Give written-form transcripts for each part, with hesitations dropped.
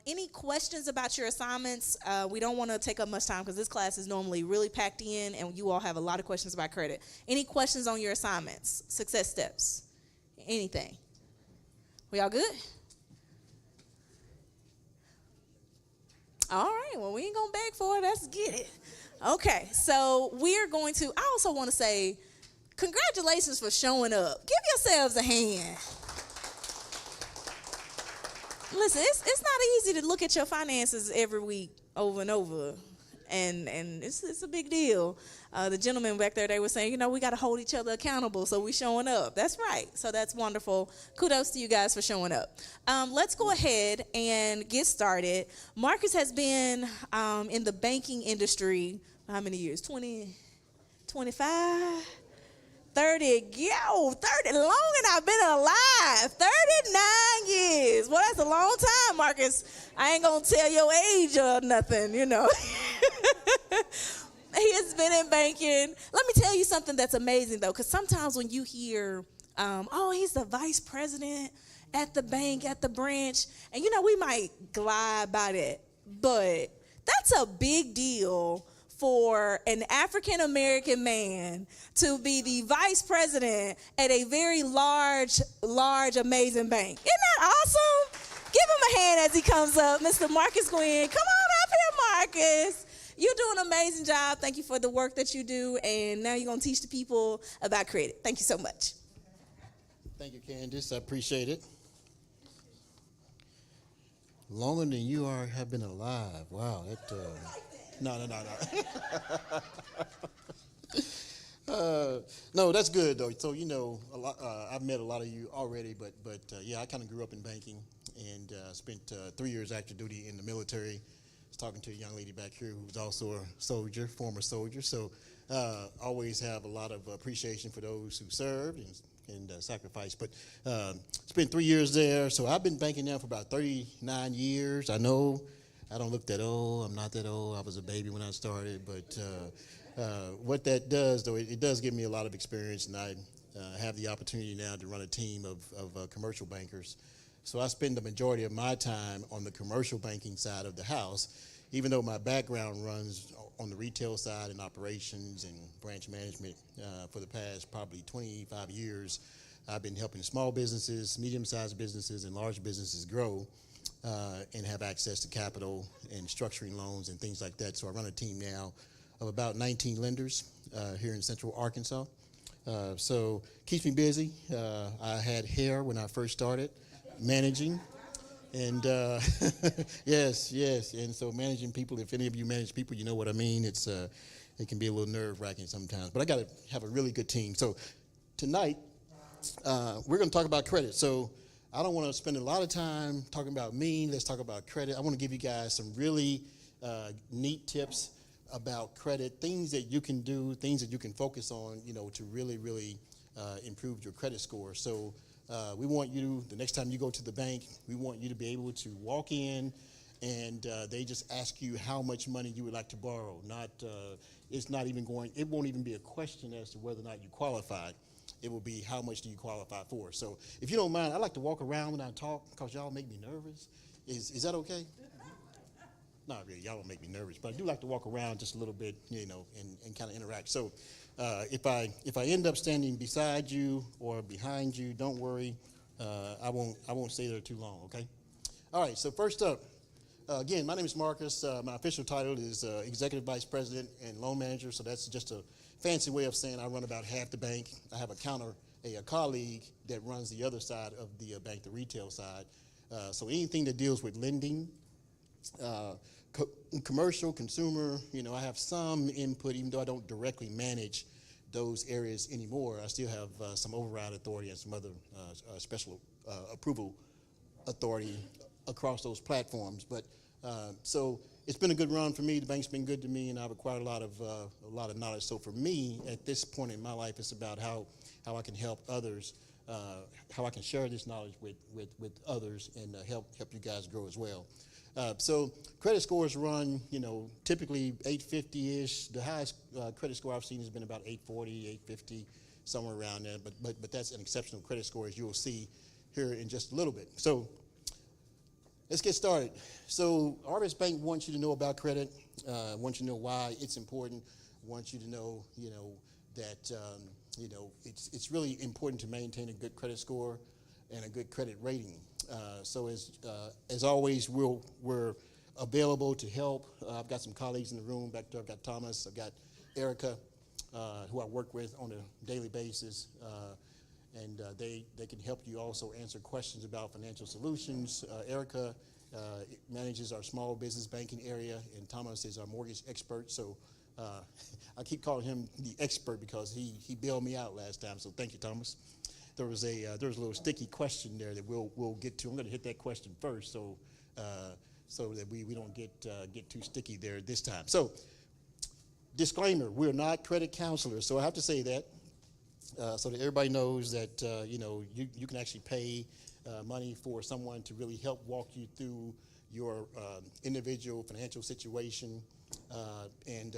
Any questions about your assignments? We don't want to take up much time because this class is normally really packed in and you all have a lot of questions about credit. Any questions on your assignments? Success steps? Anything? We all good? All right, well, we ain't going to beg for it. Let's get it. Okay, so we're going to, I also want to say, congratulations for showing up. Give yourselves a hand. Listen, it's not easy to look at your finances every week over and over, and it's a big deal. The gentleman back there, they were saying, we got to hold each other accountable, so we showing up. That's right. So that's wonderful. Kudos to you guys for showing up. Let's go ahead and get started. Marcus has been in the banking industry, how many years? 20, 25? 30, 30, long and I've been alive, 39 years. Well, that's a long time, Marcus. I ain't going to tell your age or nothing, He has been in banking. Let me tell you something that's amazing, though, because sometimes when you hear, he's the vice president at the bank, at the branch, and, we might glide by that, but that's a big deal for an African-American man to be the vice president at a very large, amazing bank. Isn't that awesome? Give him a hand as he comes up. Mr. Marcus Gwynn, come on up here, Marcus. You do an amazing job. Thank you for the work that you do, and now you're going to teach the people about credit. Thank you so much. Thank you, Candace. I appreciate it. Longer than you have been alive. Wow, that... No. No, that's good though. So a lot. I've met a lot of you already, but I kind of grew up in banking and spent 3 years active duty in the military. I was talking to a young lady back here who's also a soldier, former soldier. So always have a lot of appreciation for those who served and sacrificed. But spent 3 years there. So I've been banking now for about 39 years. I know. I don't look that old. I'm not that old. I was a baby when I started. But what that does, though, it does give me a lot of experience, and I have the opportunity now to run a team of commercial bankers. So I spend the majority of my time on the commercial banking side of the house, even though my background runs on the retail side and operations and branch management for the past probably 25 years. I've been helping small businesses, medium-sized businesses, and large businesses grow. And have access to capital and structuring loans and things like that. So I run a team now of about 19 lenders here in Central Arkansas. So keeps me busy. I had hair when I first started managing. And yes. And so managing people, if any of you manage people, you know what I mean. It can be a little nerve-wracking sometimes. But I got to have a really good team. So tonight, we're going to talk about credit. So I don't want to spend a lot of time talking about me. Let's talk about credit. I want to give you guys some really neat tips about credit, things that you can do, things that you can focus on, to really, really improve your credit score. So we want you, the next time you go to the bank, we want you to be able to walk in and they just ask you how much money you would like to borrow. It won't even be a question as to whether or not you qualified. It will be how much do you qualify for. So if you don't mind, I like to walk around when I talk because y'all make me nervous. Is that okay? Not really. Y'all don't make me nervous, but I do like to walk around just a little bit, and kind of interact. So if I end up standing beside you or behind you, don't worry. I won't stay there too long. Okay. All right. So first up, again, my name is Marcus. My official title is Executive Vice President and Loan Manager. So that's just a fancy way of saying I run about half the bank. I have a colleague that runs the other side of the bank, the retail side. So anything that deals with lending, commercial, consumer, I have some input, even though I don't directly manage those areas anymore. I still have some override authority and some other special approval authority across those platforms. But so it's been a good run for me. The bank's been good to me, and I've acquired a lot of knowledge. So for me, at this point in my life, it's about how I can help others, how I can share this knowledge with others, and help you guys grow as well. So credit scores run, typically 850-ish. The highest credit score I've seen has been about 840, 850, somewhere around there. But that's an exceptional credit score, as you'll see here in just a little bit. So Let's get started. So Arvest Bank wants you to know about credit, wants you to know why it's important, wants you to know, that, it's really important to maintain a good credit score and a good credit rating. So as always, we're available to help. I've got some colleagues in the room back there. I've got Thomas, I've got Erica, who I work with on a daily basis. And they can help you also answer questions about financial solutions. Erica manages our small business banking area, and Thomas is our mortgage expert. So I keep calling him the expert because he bailed me out last time. So thank you, Thomas. There was a little sticky question there that we'll get to. I'm going to hit that question first, so that we don't get too sticky there this time. So disclaimer: we're not credit counselors, so I have to say that. So that everybody knows that you can actually pay money for someone to really help walk you through your individual financial situation,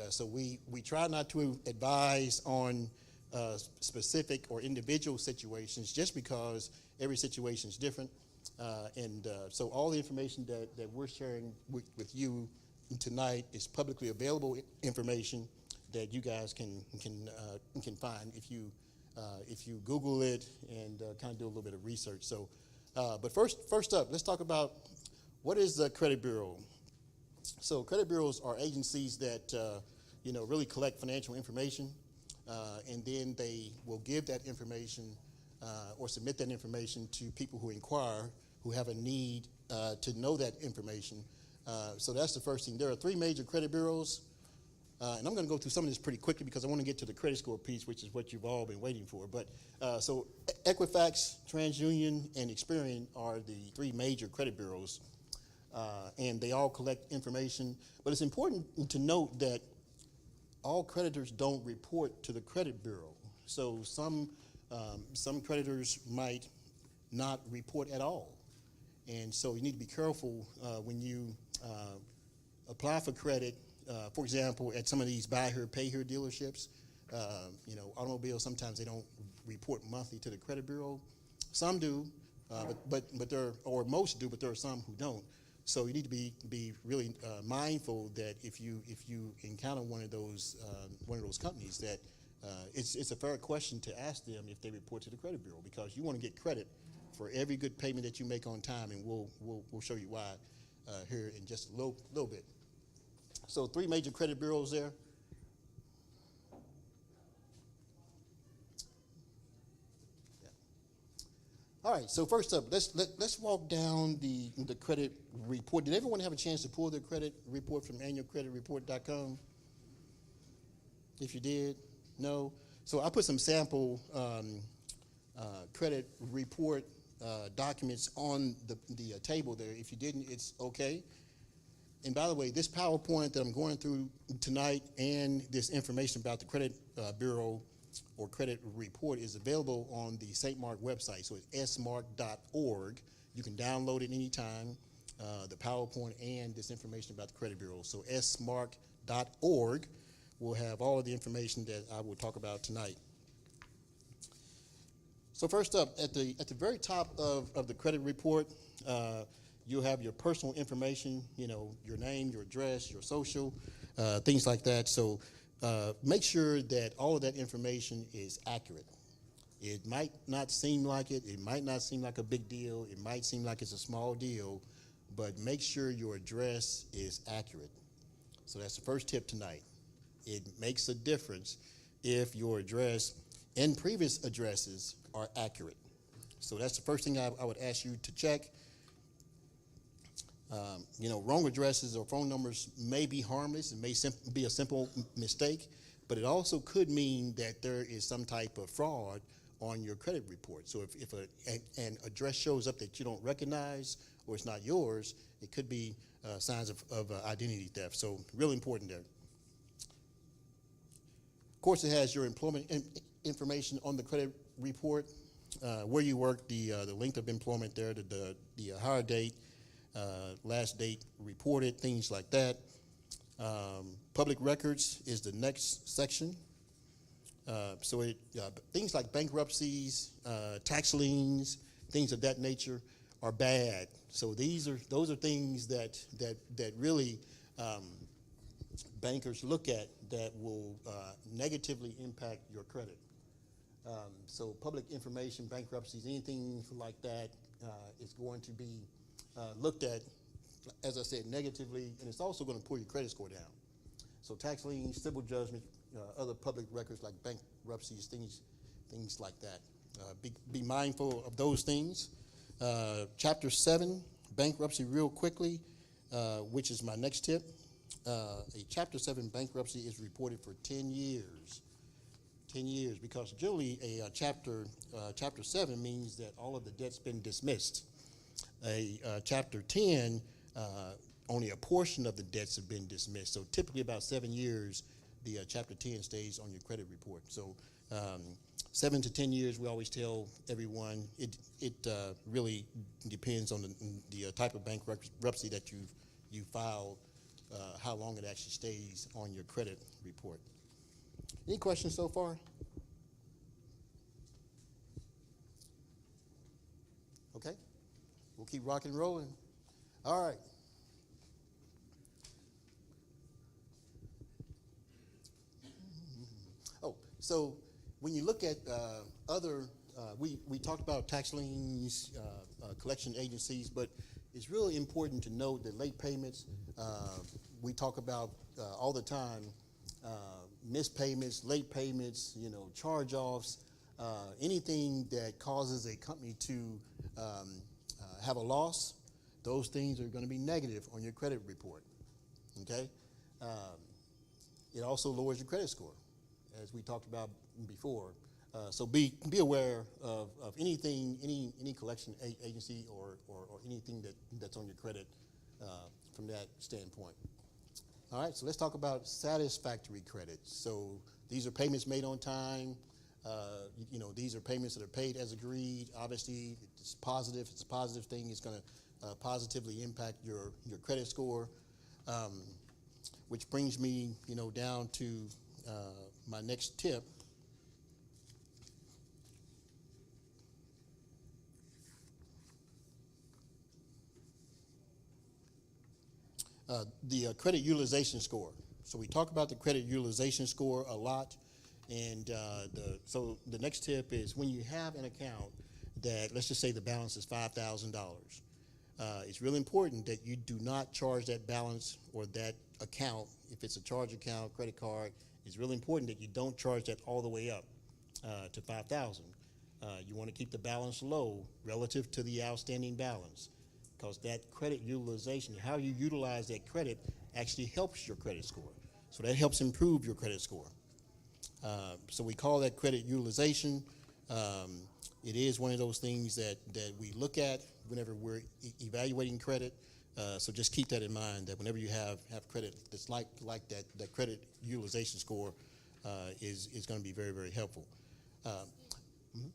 so we try not to advise on specific or individual situations just because every situation is different, so all the information that we're sharing with you tonight is publicly available information that you guys can find if you Google it and kind of do a little bit of research. So, but first up, let's talk about what is the credit bureau. So, credit bureaus are agencies that really collect financial information, and then they will give that information or submit that information to people who inquire, who have a need to know that information. So that's the first thing. There are three major credit bureaus. And I'm going to go through some of this pretty quickly because I want to get to the credit score piece, which is what you've all been waiting for. But so Equifax, TransUnion, and Experian are the three major credit bureaus, and they all collect information. But it's important to note that all creditors don't report to the credit bureau. So some creditors might not report at all, and so you need to be careful when you apply for credit. For example, at some of these buy here, pay here dealerships, automobiles, sometimes they don't report monthly to the credit bureau. Some do, or most do, but there are some who don't. So you need to be really mindful that if you encounter one of those companies, that it's a fair question to ask them if they report to the credit bureau, because you want to get credit for every good payment that you make on time, and we'll show you why here in just a little bit. So three major credit bureaus there. Yeah. All right. So first up, let's walk down the credit report. Did everyone have a chance to pull their credit report from annualcreditreport.com? If you did, no. So I put some sample credit report documents on the table there. If you didn't, it's okay. And by the way, this PowerPoint that I'm going through tonight and this information about the credit bureau or credit report is available on the St. Mark website. So it's smark.org. You can download it anytime, the PowerPoint and this information about the credit bureau. So smark.org will have all of the information that I will talk about tonight. So first up, at the very top of the credit report, you'll have your personal information, your name, your address, your social, things like that. So make sure that all of that information is accurate. It might not seem like it. It might not seem like a big deal. It might seem like it's a small deal, but make sure your address is accurate. So that's the first tip tonight. It makes a difference if your address and previous addresses are accurate. So that's the first thing I would ask you to check. Wrong addresses or phone numbers may be harmless. It may be a simple mistake, but it also could mean that there is some type of fraud on your credit report. So if an address shows up that you don't recognize or it's not yours, it could be signs of identity theft. So really important there. Of course, it has your employment information on the credit report, where you work, the length of employment there, the hire date, last date reported, things like that. Public records is the next section. Things like bankruptcies, tax liens, things of that nature are bad. So those are things that really bankers look at that will negatively impact your credit. So public information, bankruptcies, anything like that is going to be looked at, as I said, negatively, and it's also going to pull your credit score down. So tax liens, civil judgment, other public records like bankruptcies, things like that. Be mindful of those things. Chapter 7, bankruptcy, real quickly, which is my next tip. A Chapter 7 bankruptcy is reported for 10 years. 10 years, because generally a chapter 7 means that all of the debt's been dismissed. A Chapter 10, only a portion of the debts have been dismissed. So typically about 7 years, the Chapter 10 stays on your credit report. So 7 to 10 years, we always tell everyone. It really depends on the type of bankruptcy that you filed, how long it actually stays on your credit report. Any questions so far? Okay, we'll keep rocking and rolling. All right. Oh, so when you look at other, we talked about tax liens, collection agencies, but it's really important to note that late payments, we talk about all the time, missed payments, late payments, charge-offs, anything that causes a company to have a loss, those things are going to be negative on your credit report, okay? It also lowers your credit score, as we talked about before. So be aware of anything, any collection agency or anything that's on your credit from that standpoint. All right, so let's talk about satisfactory credit. So these are payments made on time. These are payments that are paid as agreed. Obviously, it's positive. It's a positive thing. It's going to positively impact your credit score, which brings me, down to my next tip. The credit utilization score. So we talk about the credit utilization score a lot, and so the next tip is when you have an account that, let's just say the balance is $5,000, it's really important that you do not charge that balance or that account. If it's a charge account, credit card, it's really important that you don't charge that all the way up to $5,000. You want to keep the balance low relative to the outstanding balance, because that credit utilization, how you utilize that credit, actually helps your credit score. So that helps improve your credit score. So we call that credit utilization. It is one of those things that we look at whenever we're evaluating credit. So just keep that in mind, that whenever you have credit that's like that credit utilization score is going to be very, very helpful. Mm-hmm.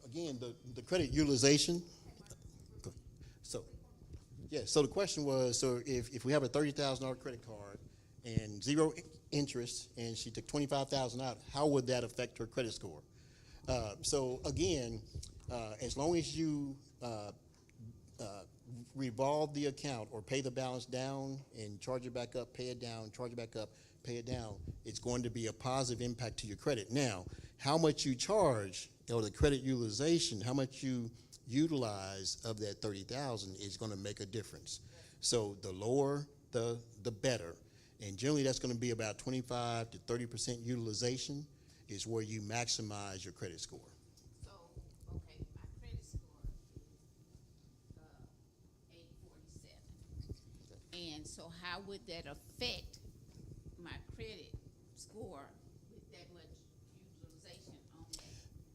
Again, the credit utilization. So the question was, so if we have a $30,000 credit card and zero interest, and she took $25,000 out, how would that affect her credit score? So again, as long as you revolve the account or pay the balance down and charge it back up, pay it down, charge it back up, pay it down, it's going to be a positive impact to your credit. Now, how much you charge, or the credit utilization, how much you utilize of that $30,000 is going to make a difference. So the lower, the better. And generally that's going to be about 25 to 30% utilization is where you maximize your credit score. So, okay, my credit score is 847. And so how would that affect my credit score with that much utilization on that?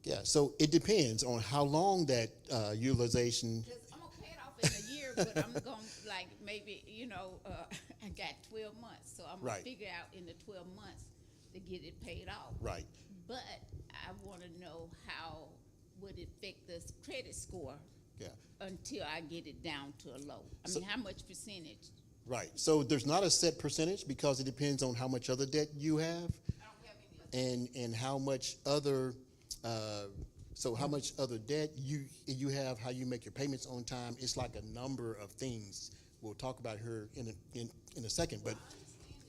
Yeah, so it depends on how long that utilization. Because I'm going to pay it off in a year, but I'm going to, maybe, I got 12 months. So I'm going Right. to figure out in the 12 months to to get it paid off. Right. But I want to know how would it affect this credit score Yeah. until I get it down to a low. I So- mean, how much percentage? Right. So there's not a set percentage because it depends on how much other debt you have I don't have any other. and how much other how much other debt you have, how you make your payments on time. It's like a number of things. We'll talk about her in a second, but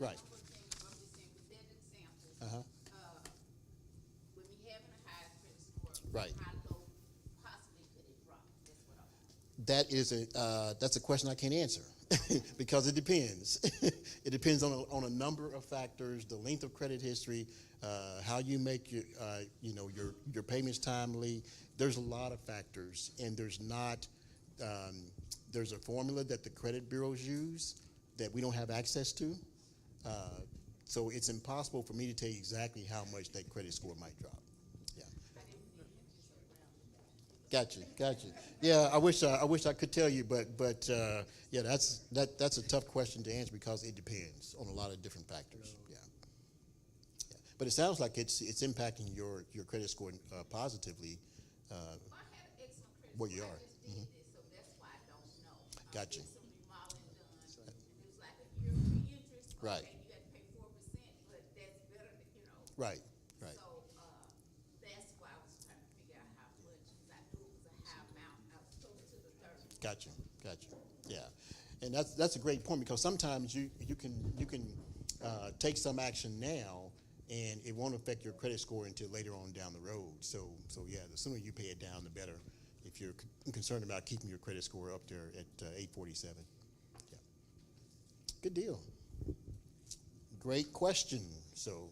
right. I'm just saying with that example, Uh-huh. with me having a high credit score, Right. how low possibly could it drop? That's what I want. That's a question I can't answer because it depends. It depends on a number of factors: the length of credit history, how you make your payments timely. There's a lot of factors, and there's a formula that the credit bureaus use that we don't have access to. So it's impossible for me to tell you exactly how much that credit score might drop. Yeah. Gotcha. Yeah, I wish I could tell you, but yeah, that's a tough question to answer because it depends on a lot of different factors. Yeah. But it sounds like it's impacting your credit score positively. Well, I had an excellent credit Where score. you I are. just did this, so that's why I don't know. Gotcha. Get some remodeling done, and it was like a year free interest. Right. Okay, you got to pay 4%, but that's better than, Right. So that's why I was trying to figure out how much, because I knew it was a high amount. I was close to the 30. Gotcha. Yeah, and that's a great point because sometimes you can take some action now, and it won't affect your credit score until later on down the road. So yeah, the sooner you pay it down, the better. If you're concerned about keeping your credit score up there at 847. Yeah. Good deal. Great question. So,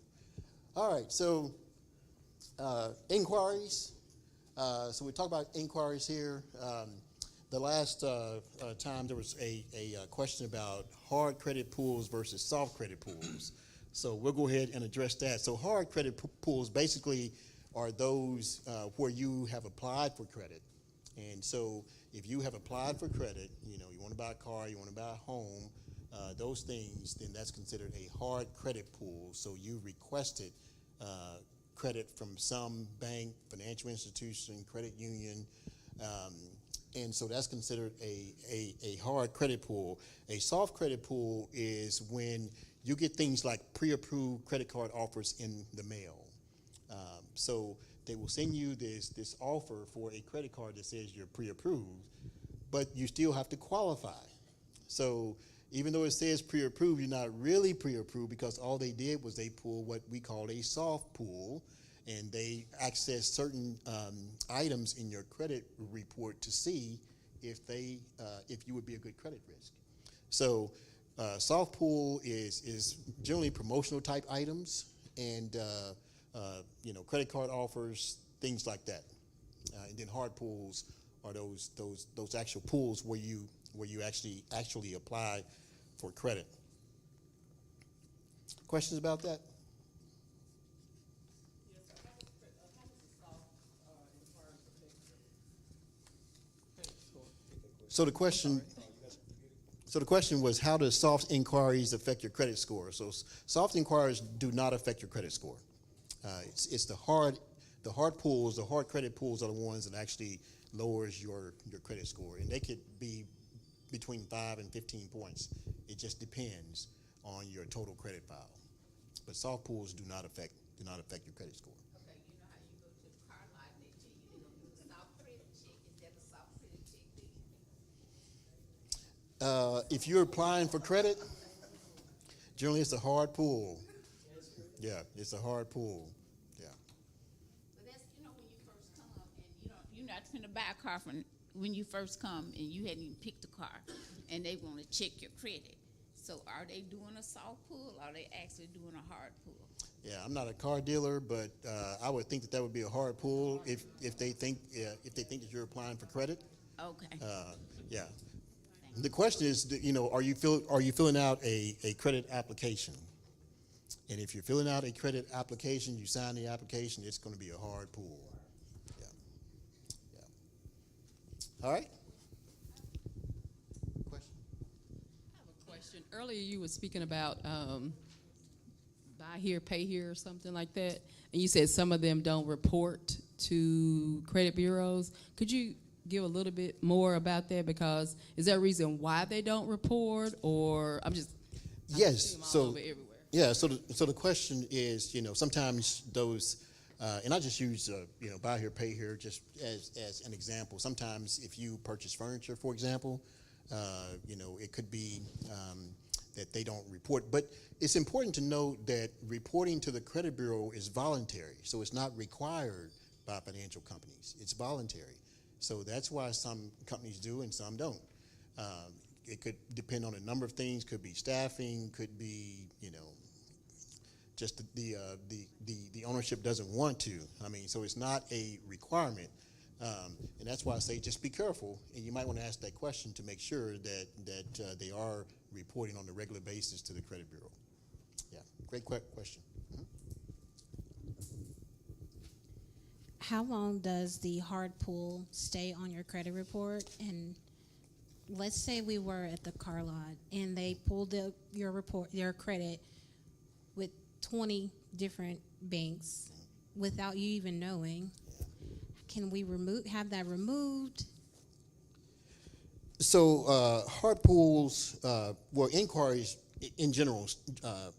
all right. So, inquiries. So we talk about inquiries here. The last time there was a question about hard credit pools versus soft credit pools. So we'll go ahead and address that. So hard credit pools basically are those where you have applied for credit. And so if you have applied for credit, you want to buy a car, you want to buy a home, those things, then that's considered a hard credit pool. So you requested credit from some bank, financial institution, credit union, and so that's considered a hard credit pool. A soft credit pool is when you get things like pre-approved credit card offers in the mail. So they will send you this offer for a credit card that says you're pre-approved, but you still have to qualify. So even though it says pre-approved, you're not really pre-approved because all they did was they pulled what we call a soft pool, and they access certain items in your credit report to see if you would be a good credit risk. So soft pool is generally promotional type items and credit card offers, things like that. And then hard pools are those actual pools where you actually apply for credit. Questions about that? So the question was, how does soft inquiries affect your credit score? So soft inquiries do not affect your credit score. It's the hard pools, the hard credit pools are the ones that actually lowers your credit score, and they could be between 5 and 15 points. It just depends on your total credit file. But soft pools do not affect your credit score. Okay, you know how you go to the car lot and they tell you they're going to do a soft credit check. Is that a soft credit check then? If you're applying for credit, generally it's a hard pull. Yeah, it's a hard pull. Yeah. But that's, when you first come and you're not finna buy a car when you first come and you hadn't even picked a car and they want to check your credit. So are they doing a soft pull or are they actually doing a hard pull? Yeah, I'm not a car dealer, but I would think that would be a hard pull if they think that you're applying for credit. Okay. Yeah. The question is, are you filling out a credit application? And if you're filling out a credit application, you sign the application, it's going to be a hard pull. Yeah. All right. Question? I have a question. Earlier you were speaking about buy buy here, pay here, or something like that. And you said some of them don't report to credit bureaus. Could you give a little bit more about that? Because is there a reason why they don't report, or I Yes. see them all So over everywhere. yeah. So the question is, sometimes those, and I just use buy here, pay here, just as an example. Sometimes if you purchase furniture, for example, it could be that they don't report. But it's important to note that reporting to the credit bureau is voluntary, so it's not required by financial companies. It's voluntary. So that's why some companies do and some don't. It could depend on a number of things. Could be staffing. Could be just the ownership doesn't want to. I mean, so it's not a requirement, and that's why I say just be careful. And you might want to ask that question to make sure that they are reporting on a regular basis to the credit bureau. Yeah, great question. How long does the hard pull stay on your credit report? And let's say we were at the car lot and they pulled your credit with 20 different banks without you even knowing. Can we have that removed? So hard pulls, inquiries in general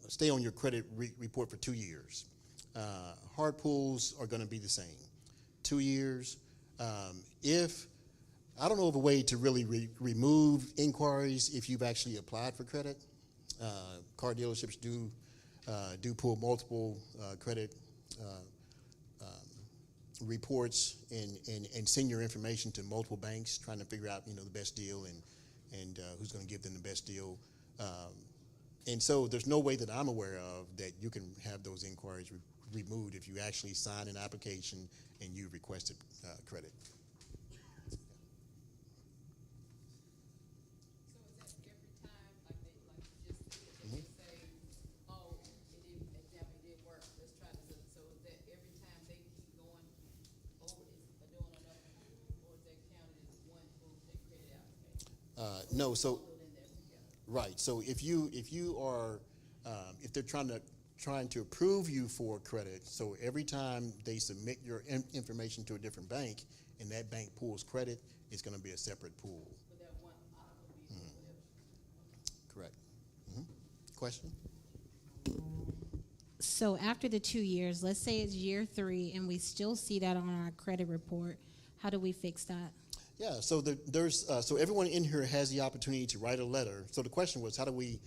stay on your credit report for 2 years. Hard pulls are going to be the same, 2 years. If I don't know of a way to really remove inquiries if you've actually applied for credit. Car dealerships do pull multiple credit reports and send your information to multiple banks, trying to figure out the best deal and who's going to give them the best deal. And so there's no way that I'm aware of that you can have those inquiries removed if you actually sign an application and you requested credit. No, so right. So if you are if they're trying to approve you for credit, so every time they submit your information to a different bank and that bank pulls credit, it's going to be a separate pool. Correct. Question? So after the 2 years, let's say it's year 3 and we still see that on our credit report, how do we fix that? Yeah, so so everyone in here has the opportunity to write a letter. So the question was, how do we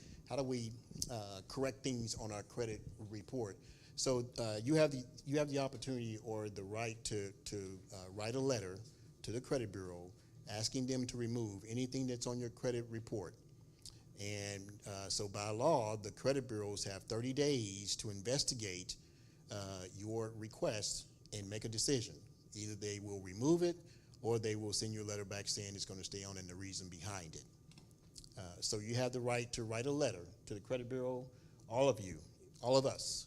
correct things on our credit report? So you have the opportunity or the right to write a letter to the credit bureau asking them to remove anything that's on your credit report. And so by law, the credit bureaus have 30 days to investigate your request and make a decision. Either they will remove it or they will send you a letter back saying it's going to stay on and the reason behind it. So you have the right to write a letter to the credit bureau, all of you, all of us,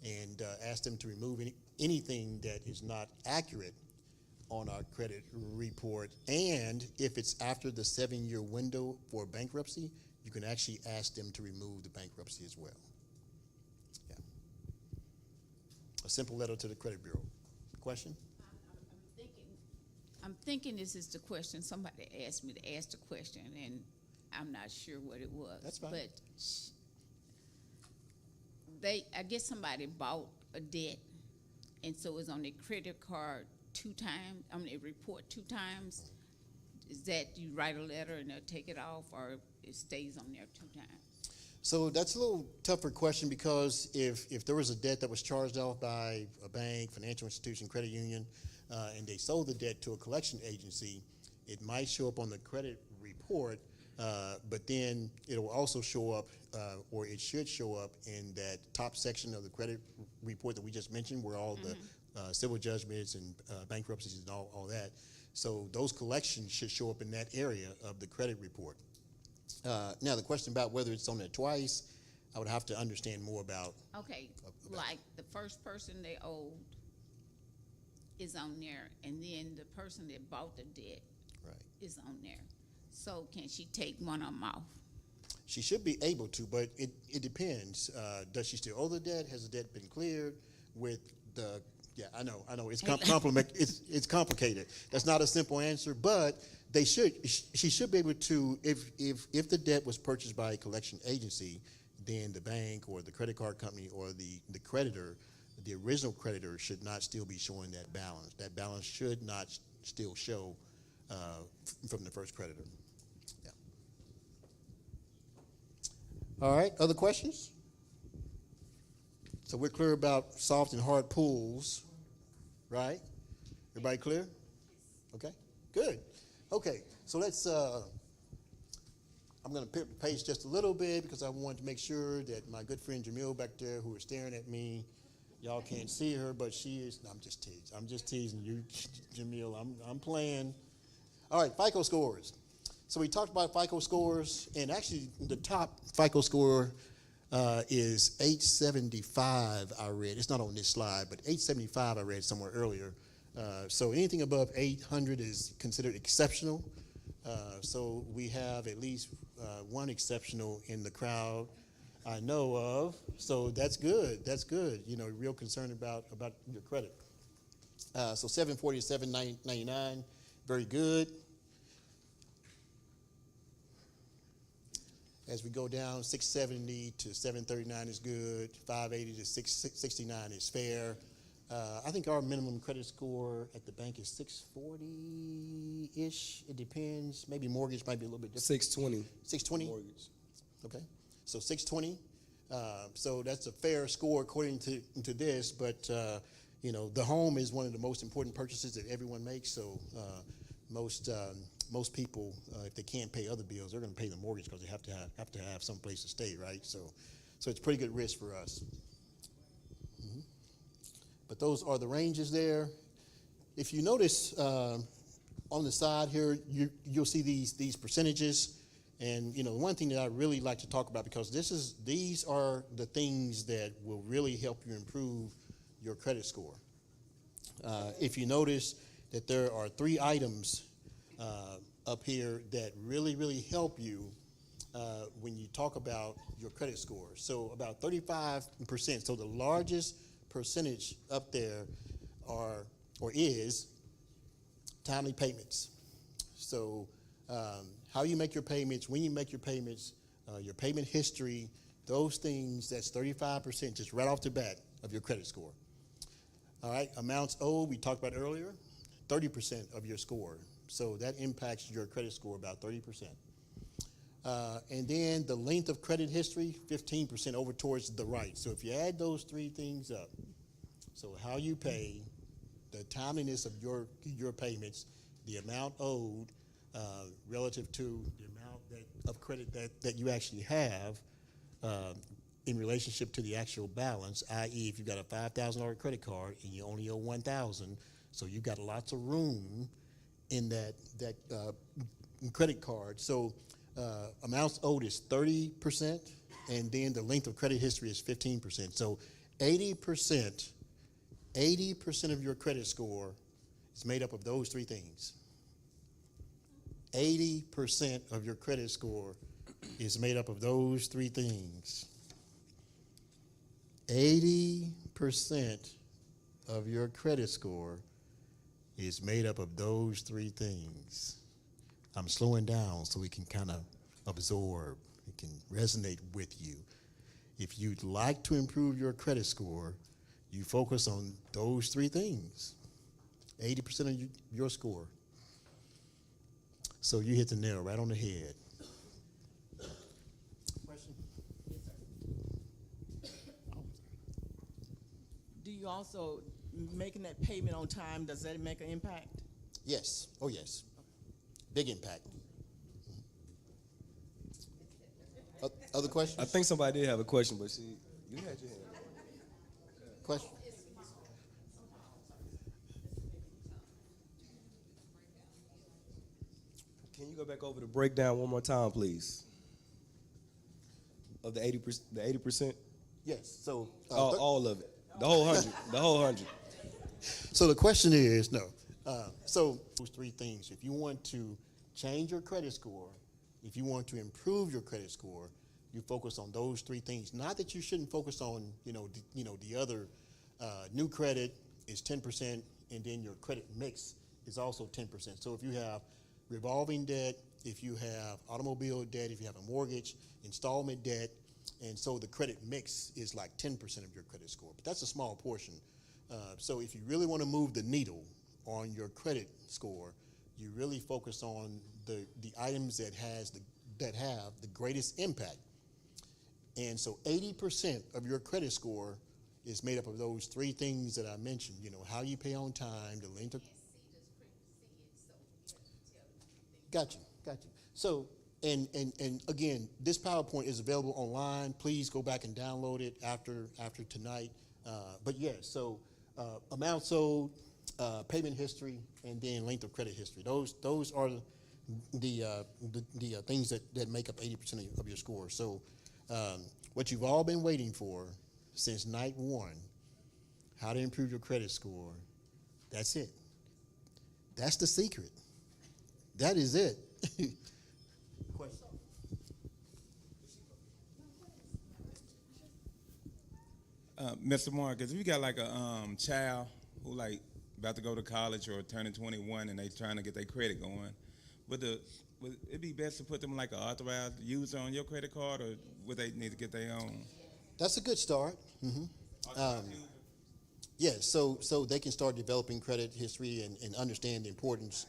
and ask them to remove anything that is not accurate on our credit report. And if it's after the 7-year window for bankruptcy, you can actually ask them to remove the bankruptcy as well. Yeah. A simple letter to the credit bureau. Question? I'm thinking this is the question. Somebody asked me to ask the question, and I'm not sure what it was. That's fine. But I guess somebody bought a debt, and so it's on their credit card 2 times. They report 2 times. Is that you write a letter and they'll take it off, or it stays on there 2 times? So that's a little tougher question because if there was a debt that was charged off by a bank, financial institution, credit union, and they sold the debt to a collection agency, it might show up on the credit report, but then it'll also show up, or it should show up in that top section of the credit report that we just mentioned, where all the civil judgments and bankruptcies and all that. So those collections should show up in that area of the credit report. Now, the question about whether it's on there twice, I would have to understand more about. Okay, like the first person they owed is on there, and then the person that bought the debt Right. is on there. So can she take one of them off? She should be able to, but it depends. Does she still owe the debt? Has the debt been cleared with the, yeah, I know, it's it's complicated. That's not a simple answer, but she should be able to, if the debt was purchased by a collection agency, then the bank or the credit card company or the creditor, the original creditor should not still be showing that balance. That balance should not still show from the first creditor. Yeah. All right, other questions? So we're clear about soft and hard pulls, right? Everybody clear? Okay, good. Okay, so let's, I'm going to pick the pace just a little bit because I want to make sure that my good friend Jamil back there who is staring at me, y'all can't see her, but she is, no, I'm just teasing. I'm just teasing you, Jamil. I'm playing. All right, FICO scores. So we talked about FICO scores, and actually the top FICO score is 875, I read. It's not on this slide, but 875 I read somewhere earlier. So anything above 800 is considered exceptional. So we have at least one exceptional in the crowd I know of. So that's good. That's good. You know, real concerned about your credit. So 740 to 799, very good. As we go down, 670 to 739 is good. 580 to 669 is fair. I think our minimum credit score at the bank is 640-ish. It depends. Maybe mortgage might be a little bit different. 620. 620? Mortgage. Okay. So 620. So that's a fair score according to this, but you know, the home is one of the most important purchases that everyone makes. So most people, if they can't pay other bills, they're going to pay the mortgage because they have to have some place to stay, right? So it's pretty good risk for us. Mm-hmm. But those are the ranges there. If you notice on the side here, you'll see these percentages. And you know, one thing that I really like to talk about, because these are the things that will really help you improve your credit score. If you notice that there are 3 items up here that really help you when you talk about your credit score. So about 35%. So the largest percentage up there is timely payments. So how you make your payments, when you make your payments, your payment history, those things, that's 35% just right off the bat of your credit score. All right, amounts owed, we talked about earlier, 30% of your score. So that impacts your credit score about 30%. And then the length of credit history, 15% over towards the right. So if you add those 3 things up, so how you pay, the timeliness of your payments, the amount owed relative to the amount of credit that you actually have in relationship to the actual balance, i.e. if you've got a $5,000 credit card and you only owe $1,000, so you've got lots of room in that credit card. So amounts owed is 30%, and then the length of credit history is 15%. So 80% of your credit score is made up of those 3 things. 80% of your credit score is made up of those 3 things. 80% of your credit score is made up of those 3 things. I'm slowing down so we can kind of absorb, it can resonate with you. If you'd like to improve your credit score, you focus on those 3 things. 80% of your score. So you hit the nail right on the head. Question? Do you also, making that payment on time, does that make an impact? Yes. Oh, yes. Big impact. Other questions? I think somebody did have a question, but you had your hand. Question? Can you go back over the breakdown one more time, please? Of the 80%, the 80%? Yes. So All of it. The whole 100. The whole 100. So the question is, no. So those 3 things. If you want to change your credit score, if you want to improve your credit score, you focus on those three things. Not that you shouldn't focus on, the other. New credit is 10%, and then your credit mix is also 10%. So if you have revolving debt, if you have automobile debt, if you have a mortgage, installment debt, and so the credit mix is like 10% of your credit score. But that's a small portion. So if you really want to move the needle on your credit score, you really focus on the items that have the greatest impact. And so 80% of your credit score is made up of those three things that I mentioned. How you pay on time, the length of. Got you. So, and again, this PowerPoint is available online. Please go back and download it after tonight. But yeah, so amount owed, payment history, and then length of credit history. Those are the things that make up 80% of your score. So what you've all been waiting for since night one, how to improve your credit score, that's it. That's the secret. That is it. Question? Mr. Marcus, if you got like a child who like about to go to college or turning 21 and they trying to get their credit going, would it be best to put them like an authorized user on your credit card, or would they need to get their own? That's a good start. Yeah, so they can start developing credit history and understand the importance.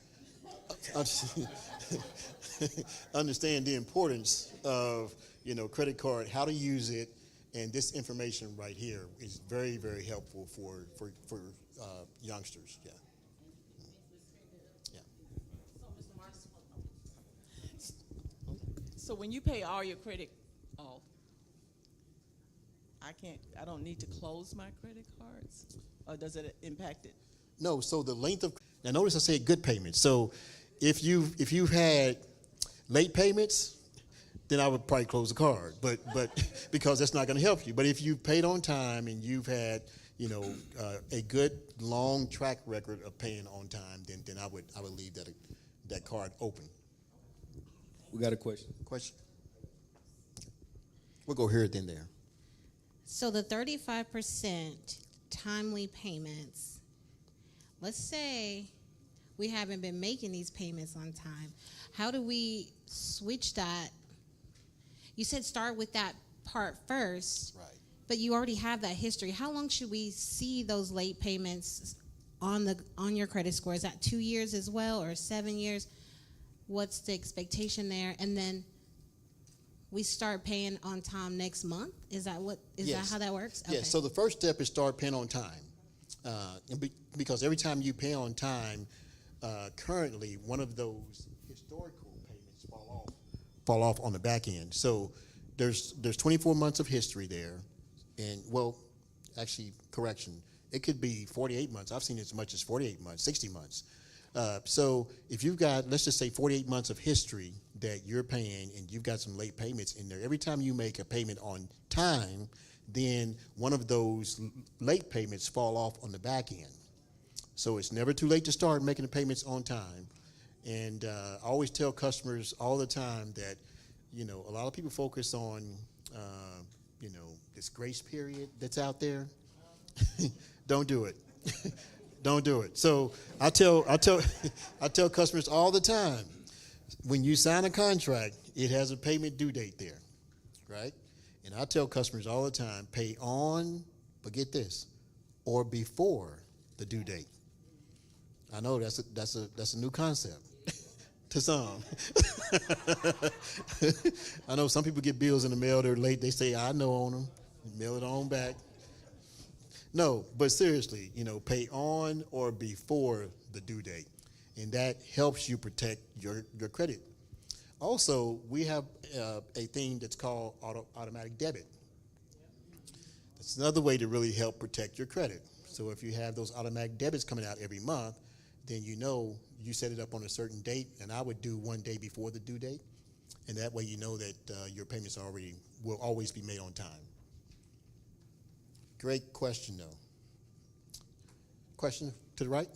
Understand the importance of credit card, how to use it, and this information right here is very, very helpful for youngsters. Yeah. So when you pay all your credit off, I don't need to close my credit cards, or does it impact it? No, so the length of, now notice I said good payments. So if you've had late payments, then I would probably close the card, but because that's not going to help you. But if you've paid on time and you've had a good long track record of paying on time, then I would leave that card open. We got a question. Question? We'll go here then there. So the 35% timely payments, let's say we haven't been making these payments on time. How do we switch that? You said start with that part first, Right. but you already have that history. How long should we see those late payments on your credit score? Is that 2 years as well, or 7 years? What's the expectation there? And then we start paying on time next month? Is that Yes. that how that works? Yes, so the first step is start paying on time. Because every time you pay on time, currently one of those historical payments fall off on the back end. So there's 24 months of history there, and actually, correction, it could be 48 months. I've seen as much as 48 months, 60 months. So if you've got, let's just say 48 months of history that you're paying and you've got some late payments in there, every time you make a payment on time, then one of those late payments fall off on the back end. So it's never too late to start making the payments on time. And I always tell customers all the time that, a lot of people focus on, this grace period that's out there. Don't do it. Don't do it. So I tell customers all the time, when you sign a contract, it has a payment due date there, right? And I tell customers all the time, pay on, but get this, or before the due date. I know that's a new concept to some. I know some people get bills in the mail, they're late, they say, I know on them, mail it on back. No, but seriously, pay on or before the due date, and that helps you protect your credit. Also, we have a thing that's called automatic debit. That's another way to really help protect your credit. So if you have those automatic debits coming out every month, then you set it up on a certain date, and I would do one day before the due date, and that way you know that your payments will always be made on time. Great question, though. Question to the right?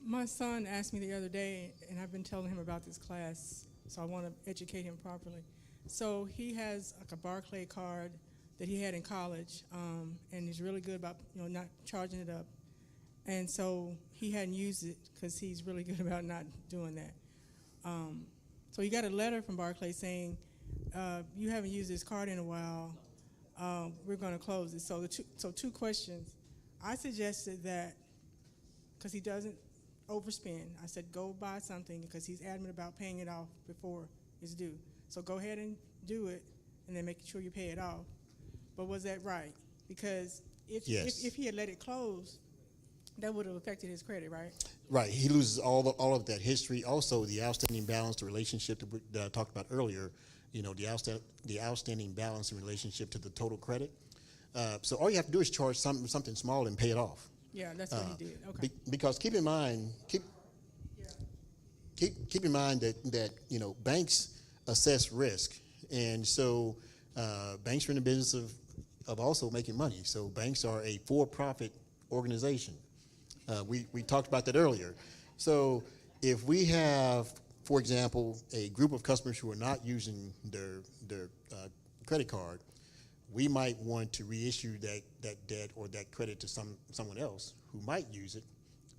My son asked me the other day, and I've been telling him about this class so I want to educate him properly. So he has like a Barclay card that he had in college, and he's really good about not charging it up. And so he hadn't used it because he's really good about not doing that. So he got a letter from Barclay saying, "You haven't used this card in a while. We're going to close it." So two questions. I suggested that because he doesn't overspend. I said, go buy something because he's adamant about paying it off before it's due. So go ahead and do it, and then making sure you pay it off. But was that right? Because if he had let it close, that would have affected his credit, right? Right. He loses all of that history. Also, the outstanding balance, the relationship that I talked about earlier. The outstanding balance in relationship to the total credit. So all you have to do is charge something small and pay it off. Yeah, that's what he did. Okay. Because keep in mind that banks assess risk, and so banks are in the business of also making money. So banks are a for-profit organization. We talked about that earlier. So if we have, for example, a group of customers who are not using their credit card, we might want to reissue that debt or that credit to someone else who might use it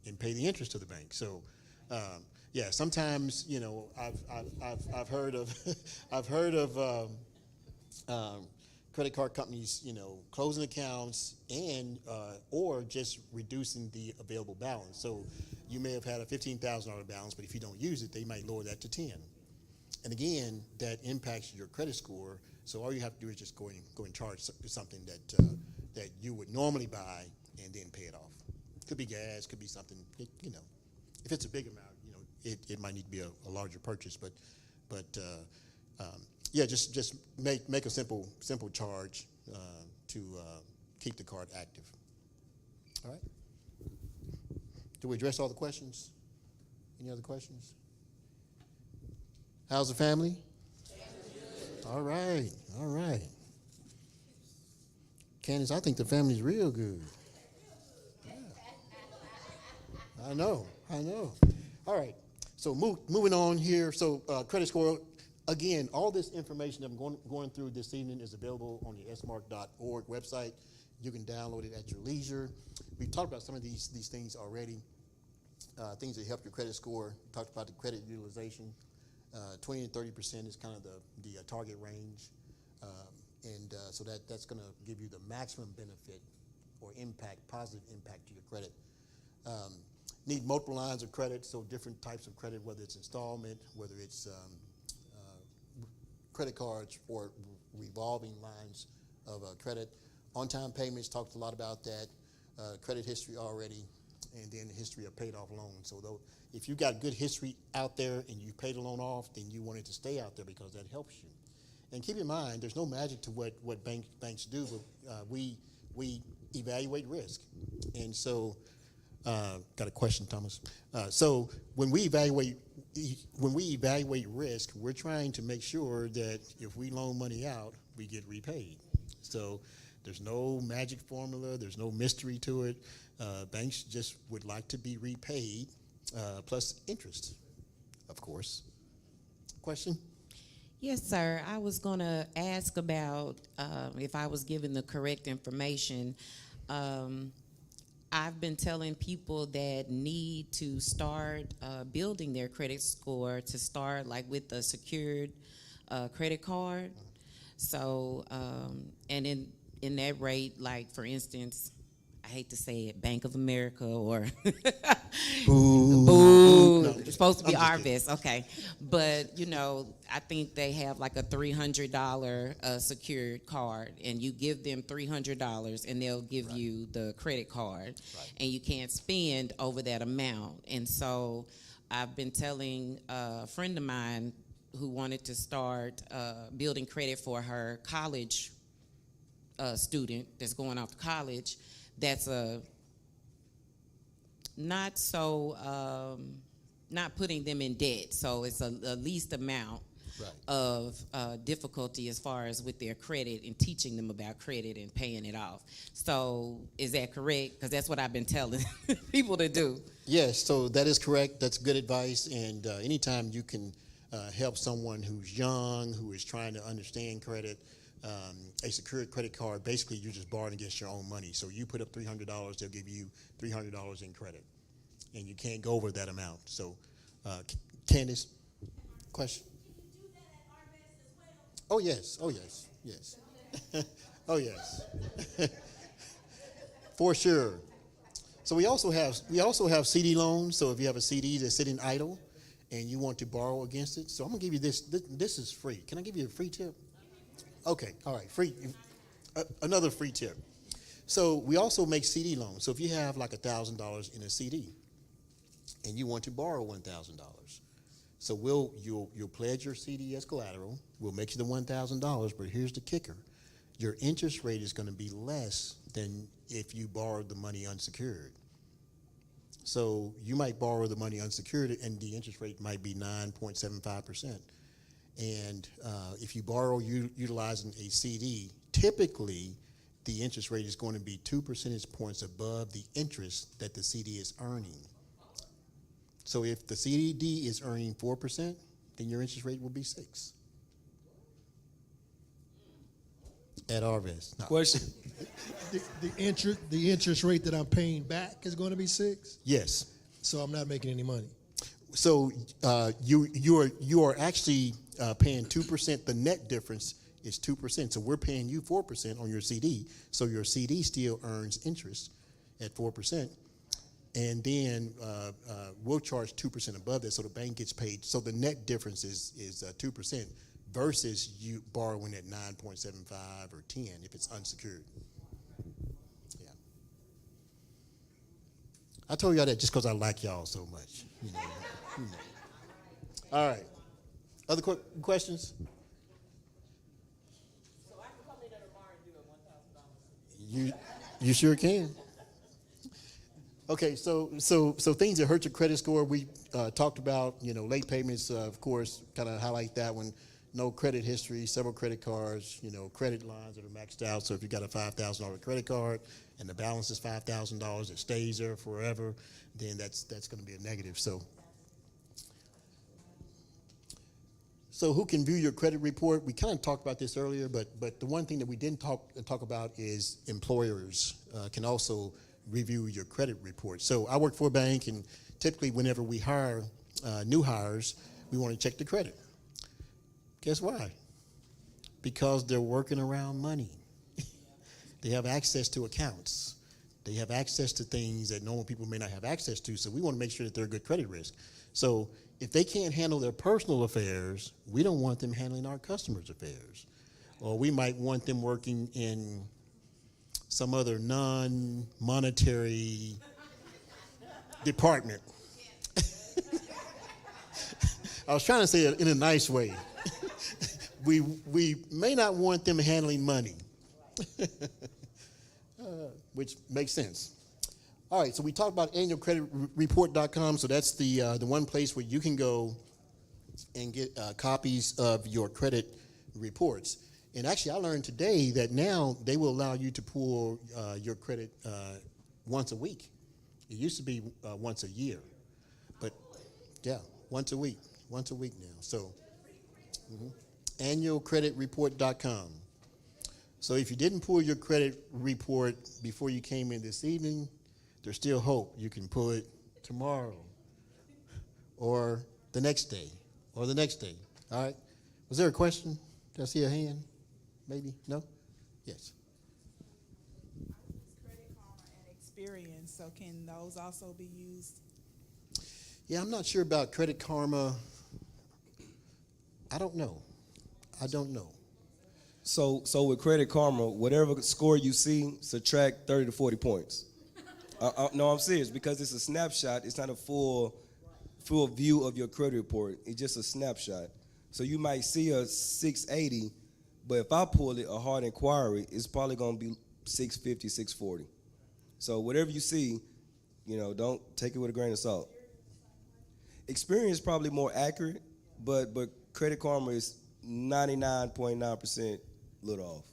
and pay the interest to the bank. So, sometimes I've heard of credit card companies closing accounts and or just reducing the available balance. So you may have had a $15,000 balance, but if you don't use it, they might lower that to 10. And again, that impacts your credit score. So all you have to do is just go and charge something that you would normally buy and then pay it off. Could be gas, could be something. If it's a big amount, it might need to be a larger purchase. But just make a simple charge to keep the card active. All right. Did we address all the questions? Any other questions? How's the family? All right. Candace, I think the family's real good. Yeah. I know. All right. So moving on here. So credit score. Again, all this information that I'm going through this evening is available on the smark.org website. You can download it at your leisure. We've talked about some of these things already. Things that help your credit score. We talked about the credit utilization. 20 and 30% is kind of the target range, so that's going to give you the maximum benefit or positive impact to your credit. Need multiple lines of credit, so different types of credit, whether it's installment, whether it's credit cards or revolving lines of credit. On-time payments, talked a lot about that. Credit history already, and then the history of paid off loans. So if you got good history out there and you paid a loan off, then you want it to stay out there because that helps you. And keep in mind, there's no magic to what banks do, but we evaluate risk. And so, got a question, Thomas. So when we evaluate risk, we're trying to make sure that if we loan money out, we get repaid. So there's no magic formula. There's no mystery to it. Banks just would like to be repaid, plus interest, of course. Question? Yes, sir. I was going to ask about if I was given the correct information. I've been telling people that need to start building their credit score to start like with a secured credit card. So, and in that rate, like for instance, I hate to say it, Bank of America or Boo. No, It's supposed to be I'm just kidding. Arvis, okay. But, I think they have like a $300 secured card, and you give them $300 and they'll give you the credit card. Right. And you can't spend over that amount. And so I've been telling a friend of mine who wanted to start building credit for her college student that's going off to college, that's not putting them in debt. So it's a least amount of difficulty as far as with their credit and teaching them about credit and paying it off. So is that correct? Because that's what I've been telling people to do. Yes, so that is correct. That's good advice. And anytime you can help someone who's young, who is trying to understand credit. A secured credit card, basically you're just borrowing against your own money. So you put up $300, they'll give you $300 in credit. And you can't go over that amount. So, Candace, question? Oh, yes. Oh, yes. Yes. Oh, yes. For sure. So we also have CD loans. So if you have a CD that's sitting idle and you want to borrow against it, so I'm gonna give you this. This is free. Can I give you a free tip? Okay. All right. Free. Another free tip. So we also make CD loans. So if you have like $1,000 in a CD and you want to borrow $1,000, so you'll pledge your CD as collateral. We'll make you the $1,000, but here's the kicker: your interest rate is going to be less than if you borrowed the money unsecured. So you might borrow the money unsecured, and the interest rate might be 9.75%. And if you borrow utilizing a CD, typically the interest rate is going to be 2 percentage points above the interest that the CD is earning. So if the CD is earning 4%, then your interest rate will be 6%. At Arvest. No. Question. The interest rate that I'm paying back is going to be 6%. Yes. So I'm not making any money. So you are actually paying 2%. The net difference is 2%. So we're paying you 4% on your CD. So your CD still earns interest at 4%. And then we'll charge 2% above that, so the bank gets paid. So the net difference is 2% versus you borrowing at 9.75 or 10 if it's unsecured. Yeah. I told y'all that just because I like y'all so much. You know. All right. Other questions? So I can come in tomorrow and do a $1,000. You sure can. Okay, so things that hurt your credit score, we talked about, late payments, of course, kind of highlight that one. No credit history, several credit cards, credit lines that are maxed out. So if you got a $5,000 credit card and the balance is $5,000, it stays there forever, then that's going to be a negative. So who can view your credit report? We kind of talked about this earlier, but the one thing that we didn't talk about is employers can also review your credit report. So I work for a bank, and typically whenever we hire new hires, we want to check the credit. Guess why? Because they're working around money. They have access to accounts. They have access to things that normal people may not have access to, so we want to make sure that they're a good credit risk. So if they can't handle their personal affairs, we don't want them handling our customers' affairs. Or we might want them working in some other non-monetary department. I was trying to say it in a nice way. We may not want them handling money, which makes sense. All right, so we talked about annualcreditreport.com. So that's the one place where you can go and get copies of your credit reports. And actually, I learned today that now they will allow you to pull your credit once a week. It used to be once a year, but yeah, once a week now. So annualcreditreport.com. So if you didn't pull your credit report before you came in this evening, there's still hope. You can pull it tomorrow or the next day or the next day. All right. Was there a question? Did I see a hand? Maybe? No? Yes. Credit Karma and Experience, so can those also be used? Yeah, I'm not sure about Credit Karma. I don't know. So with Credit Karma, whatever score you see, subtract 30 to 40 points. No, I'm serious, because it's a snapshot. It's not a full view of your credit report. It's just a snapshot. So you might see a 680, but if I pull it, a hard inquiry, it's probably going to be 650, 640. So whatever you see, don't take it with a grain of salt. Experience is probably more accurate, but Credit Karma is 99.9% little off.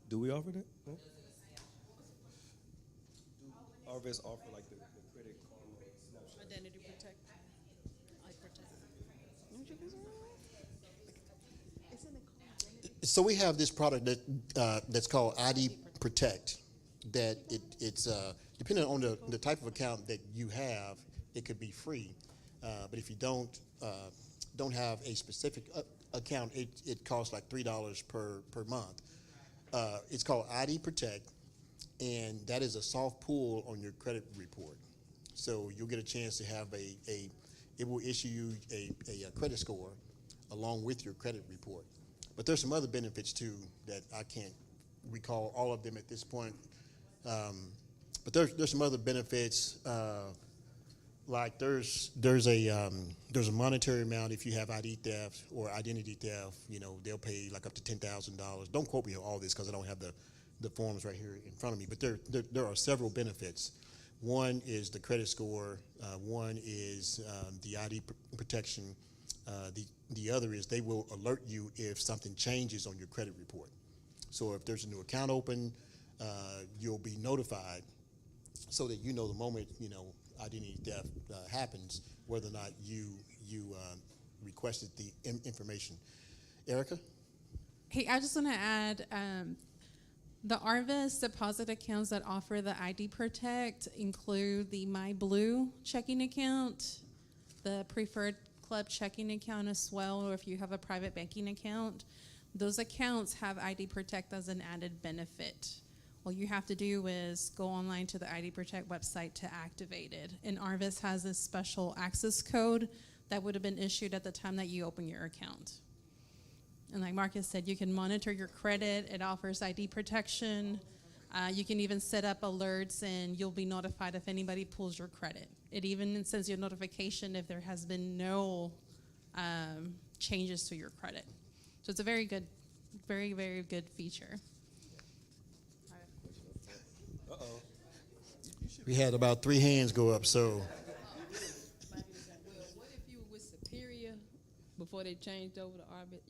Do we offer that? No? Do Arvest offer like the credit karma snapshot? Identity protect. So we have this product that that's called ID Protect. That it's depending on the type of account that you have, it could be free. But if you don't have a specific account, it costs like $3 per month. It's called ID Protect, and that is a soft pull on your credit report. So you'll get a chance to have it will issue you a credit score along with your credit report. But there's some other benefits too that I can't recall all of them at this point. But there's some other benefits. Like there's a monetary amount if you have ID theft or identity theft. You know, they'll pay like up to $10,000. Don't quote me on all this because I don't have the forms right here in front of me. But there are several benefits. One is the credit score. One is the ID protection. The other is they will alert you if something changes on your credit report. So if there's a new account open, you'll be notified so that you know the moment, identity theft happens, whether or not you requested the information. Erica? Hey, I just want to add, the Arvest deposit accounts that offer the ID Protect include the MyBlue checking account, the Preferred Club checking account as well, or if you have a private banking account. Those accounts have ID Protect as an added benefit. All you have to do is go online to the ID Protect website to activate it. And Arvest has a special access code that would have been issued at the time that you open your account. And like Marcus said, you can monitor your credit. It offers ID protection. You can even set up alerts and you'll be notified if anybody pulls your credit. It even sends you a notification if there has been no changes to your credit. So it's a very good, very, very good feature. Uh-oh. We had about 3 hands go up, so. Well, what if you were with Superior before they changed over to Arbit,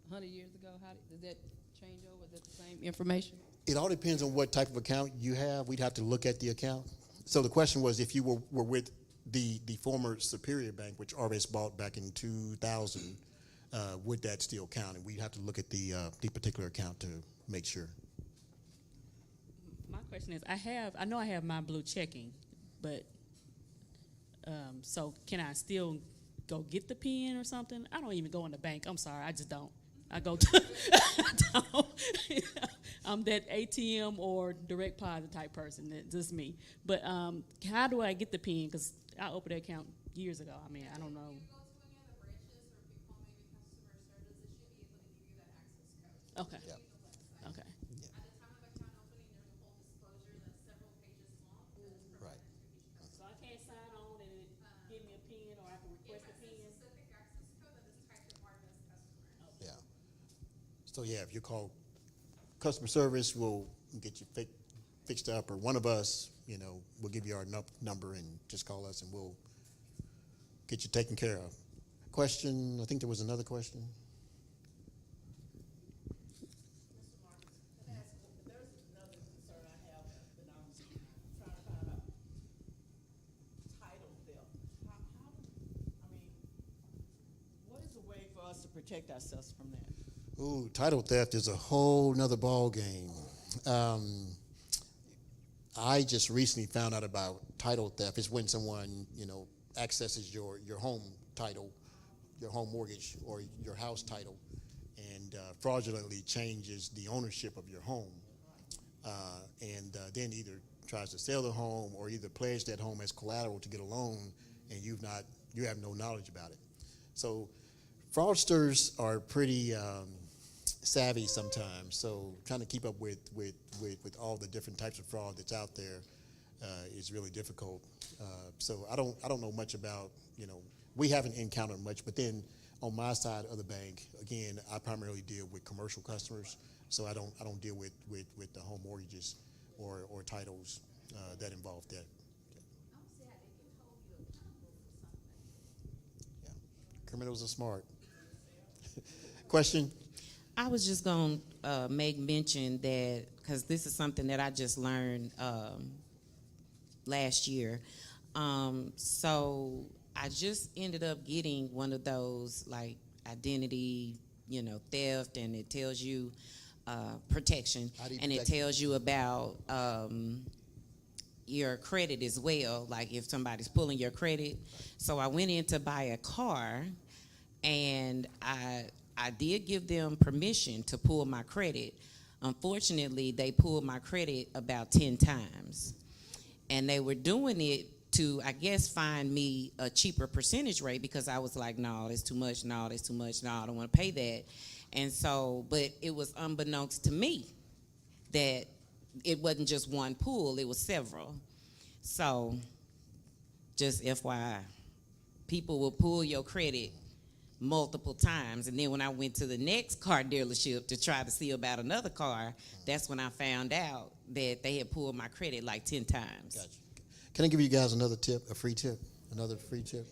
100 years ago? How did that change over? Is that the same information? It all depends on what type of account you have. We'd have to look at the account. So the question was, if you were with the former Superior Bank, which Arvest bought back in 2000, would that still count? And we'd have to look at the particular account to make sure. My question is, I know I have my blue checking, but so can I still go get the pen or something? I don't even go in the bank. I'm sorry, I just don't. I go to, I don't. I'm that ATM or direct deposit type person. That's just me. But how do I get the pen? Because I opened that account years ago. I mean, I don't know. Okay. Yep. Okay. Right. So I can't sign on and give me a pen, or I can request a pen. Yeah. So yeah, if you call customer service, we'll get you fixed up, or one of us, we'll give you our number and just call us and we'll get you taken care of. Question, I think there was another question. Protect ourselves from that? Ooh, title theft is a whole nother ball game. I just recently found out about title theft. It's when someone, accesses your home title, your home mortgage, or your house title, and fraudulently changes the ownership of your home, and then either tries to sell the home or either pledge that home as collateral to get a loan, and you have no knowledge about it. So fraudsters are pretty savvy sometimes, so trying to keep up with all the different types of fraud that's out there is really difficult. So I don't know much about, we haven't encountered much, but then on my side of the bank, again, I primarily deal with commercial customers, so I don't deal with the home mortgages or titles that involve that. Yeah. Criminals are smart. Question? I was just going to make mention that because this is something that I just learned last year. So I just ended up getting one of those like identity, theft, and it tells you protection, ID and it protection. tells you about your credit as well, like if somebody's pulling your credit. So I went in to buy a car, and I did give them permission to pull my credit. Unfortunately, they pulled my credit about 10 times. And they were doing it to, I guess, find me a cheaper percentage rate, because I was like, no, that's too much, no, that's too much, no, I don't want to pay that. And so, but it was unbeknownst to me that it wasn't just one pull, it was several. So, just FYI, people will pull your credit multiple times. And then when I went to the next car dealership to try to see about another car, that's when I found out that they had pulled my credit like 10 times. Gotcha. Can I give you guys another tip, a free tip? Another free tip?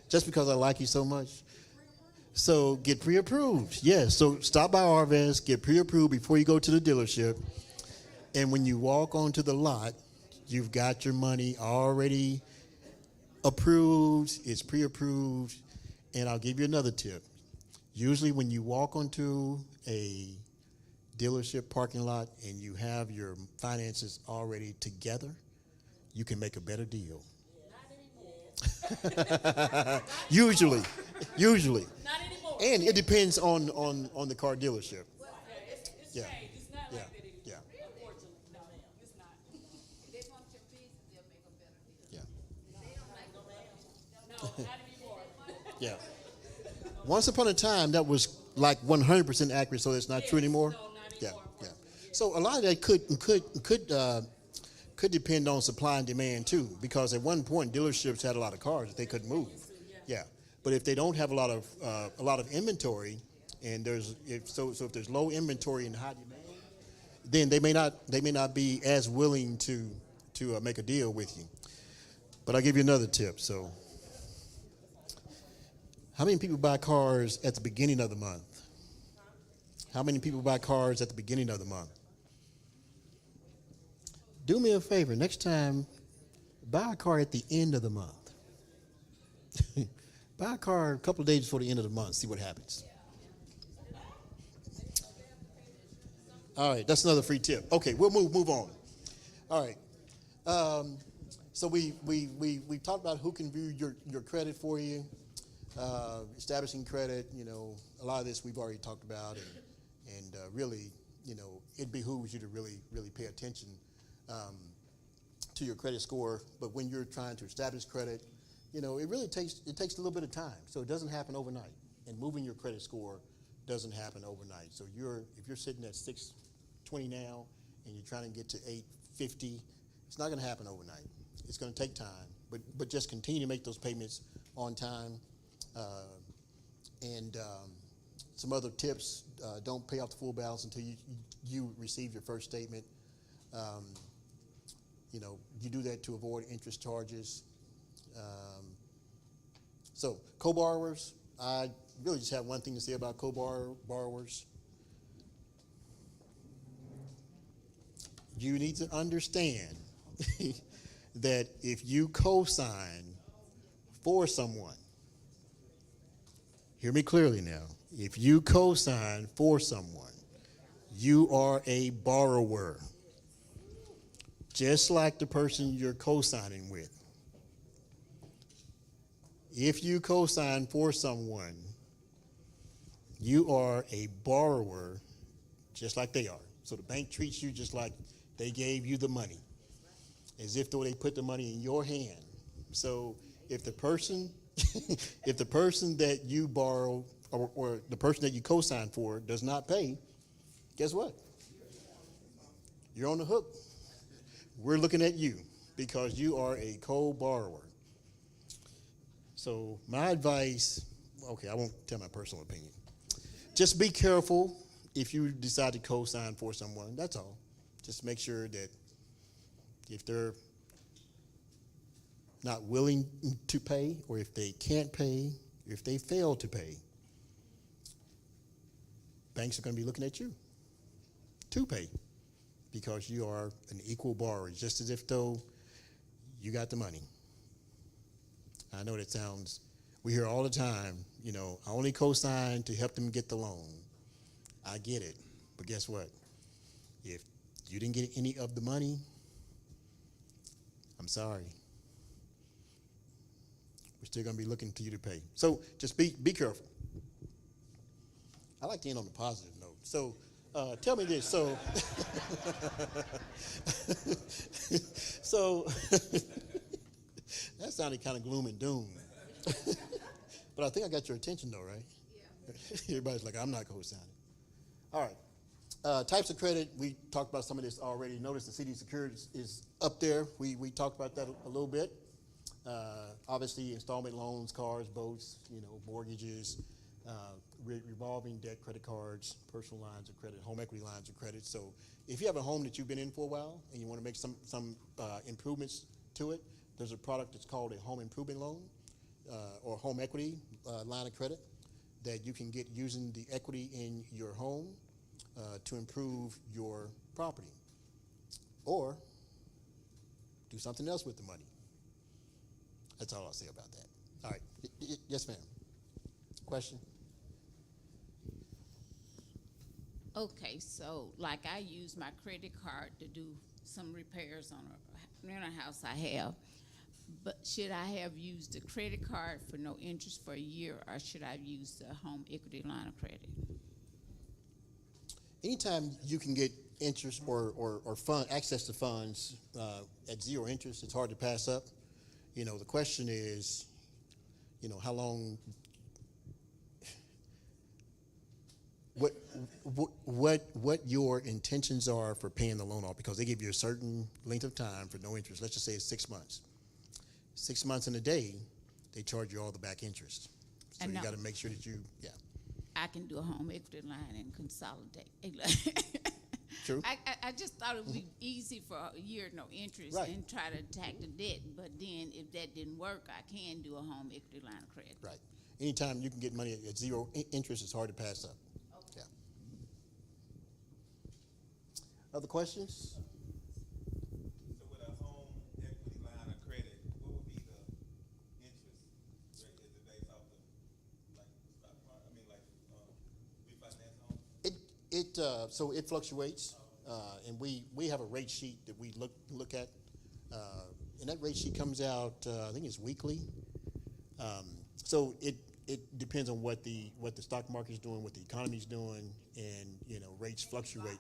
Just because I like you so much. So get pre-approved. Yes, so stop by Arvest, get pre-approved before you go to the dealership. And when you walk onto the lot, you've got your money already approved, it's pre-approved. And I'll give you another tip. Usually when you walk onto a dealership parking lot and you have your finances already together, you can make a better deal. Usually. Not anymore. And it depends on the car dealership. It's Yeah. changed. It's not Yeah. like that anymore. Yeah. Unfortunately, no, ma'am, it's not. If they want your business, they'll make a better deal. Yeah. No, not anymore. Yeah. Once upon a time, that was like 100% accurate, so it's not true anymore. No, not Yeah, anymore. yeah. So a lot of that could depend on supply and demand too, because at one point dealerships had a lot of cars that they couldn't move. Yeah. But if they don't have a lot of inventory, and if there's low inventory and high demand, then they may not be as willing to make a deal with you. But I'll give you another tip. So, how many people buy cars at the beginning of the month? How many people buy cars at the beginning of the month? Do me a favor. Next time, buy a car at the end of the month. Buy a car a couple of days before the end of the month. See what happens. All right, that's another free tip. Okay, we'll move on. All right. So we talked about who can view your credit for you, establishing credit. A lot of this we've already talked about, and really, it behooves you to really pay attention to your credit score. But when you're trying to establish credit, it really takes a little bit of time. So it doesn't happen overnight, and moving your credit score doesn't happen overnight. So if you're sitting at 620 now, and you're trying to get to 850, it's not going to happen overnight. It's going to take time, but just continue to make those payments on time. And some other tips: don't pay off the full balance until you receive your first statement. You do that to avoid interest charges. So co-borrowers, I really just have one thing to say about co-borrowers. You need to understand that if you co-sign for someone, hear me clearly now, if you co-sign for someone, you are a borrower, just like the person you're co-signing with. If you co-sign for someone, you are a borrower just like they are. So the bank treats you just like they gave you the money, as if though they put the money in your hand. So if the person that you borrow or the person that you co-sign for does not pay, guess what? You're on the hook. We're looking at you because you are a co-borrower. So my advice, okay, I won't tell my personal opinion. Just be careful if you decide to co-sign for someone. That's all. Just make sure that if they're not willing to pay, or if they can't pay, if they fail to pay, banks are going to be looking at you to pay because you are an equal borrower, just as if though you got the money. I know that sounds, we hear all the time, you know, I only co-sign to help them get the loan. I get it, but guess what? If you didn't get any of the money, I'm sorry. We're still going to be looking to you to pay. So just be careful. I like to end on a positive note. So tell me this. So, so that sounded kind of gloom and doom. But I think I got your attention though, right? Yeah. Everybody's like, I'm not co-signing. All right. Types of credit, we talked about some of this already. Notice the CD secured is up there. We talked about that a little bit. Obviously, installment loans, cars, boats, you know, mortgages, revolving debt, credit cards, personal lines of credit, home equity lines of credit. So if you have a home that you've been in for a while and you want to make some improvements to it, there's a product that's called a home improvement loan or home equity line of credit that you can get using the equity in your home to improve your property or do something else with the money. That's all I'll say about that. All right. Yes, ma'am. Question? Okay, so like I use my credit card to do some repairs on a rental house I have, but should I have used the credit card for no interest for a year, or should I use the home equity line of credit? Anytime you can get interest or fund access to funds at zero interest, it's hard to pass up. You know, the question is, you know, how long, what your intentions are for paying the loan off, because they give you a certain length of time for no interest. Let's just say it's 6 months. 6 months in a day, they charge you all the back interest. So you got to make sure that you, I can do a home equity line and consolidate. True. I just thought it would be easy for a year, no interest, Right. and try to attack the debt. But then if that didn't work, I can do a home equity line of credit. Right. Anytime you can get money at zero interest, it's hard to pass up. Okay. Yeah. Other questions? So with a home equity line of credit, what would be the interest rate? Is it based off of like stock market? I mean, like refinance home? So it fluctuates, and we have a rate sheet that we look at, and that rate sheet comes out. I think it's weekly. So it depends on what the stock market is doing, what the economy is doing, and you know rates fluctuate.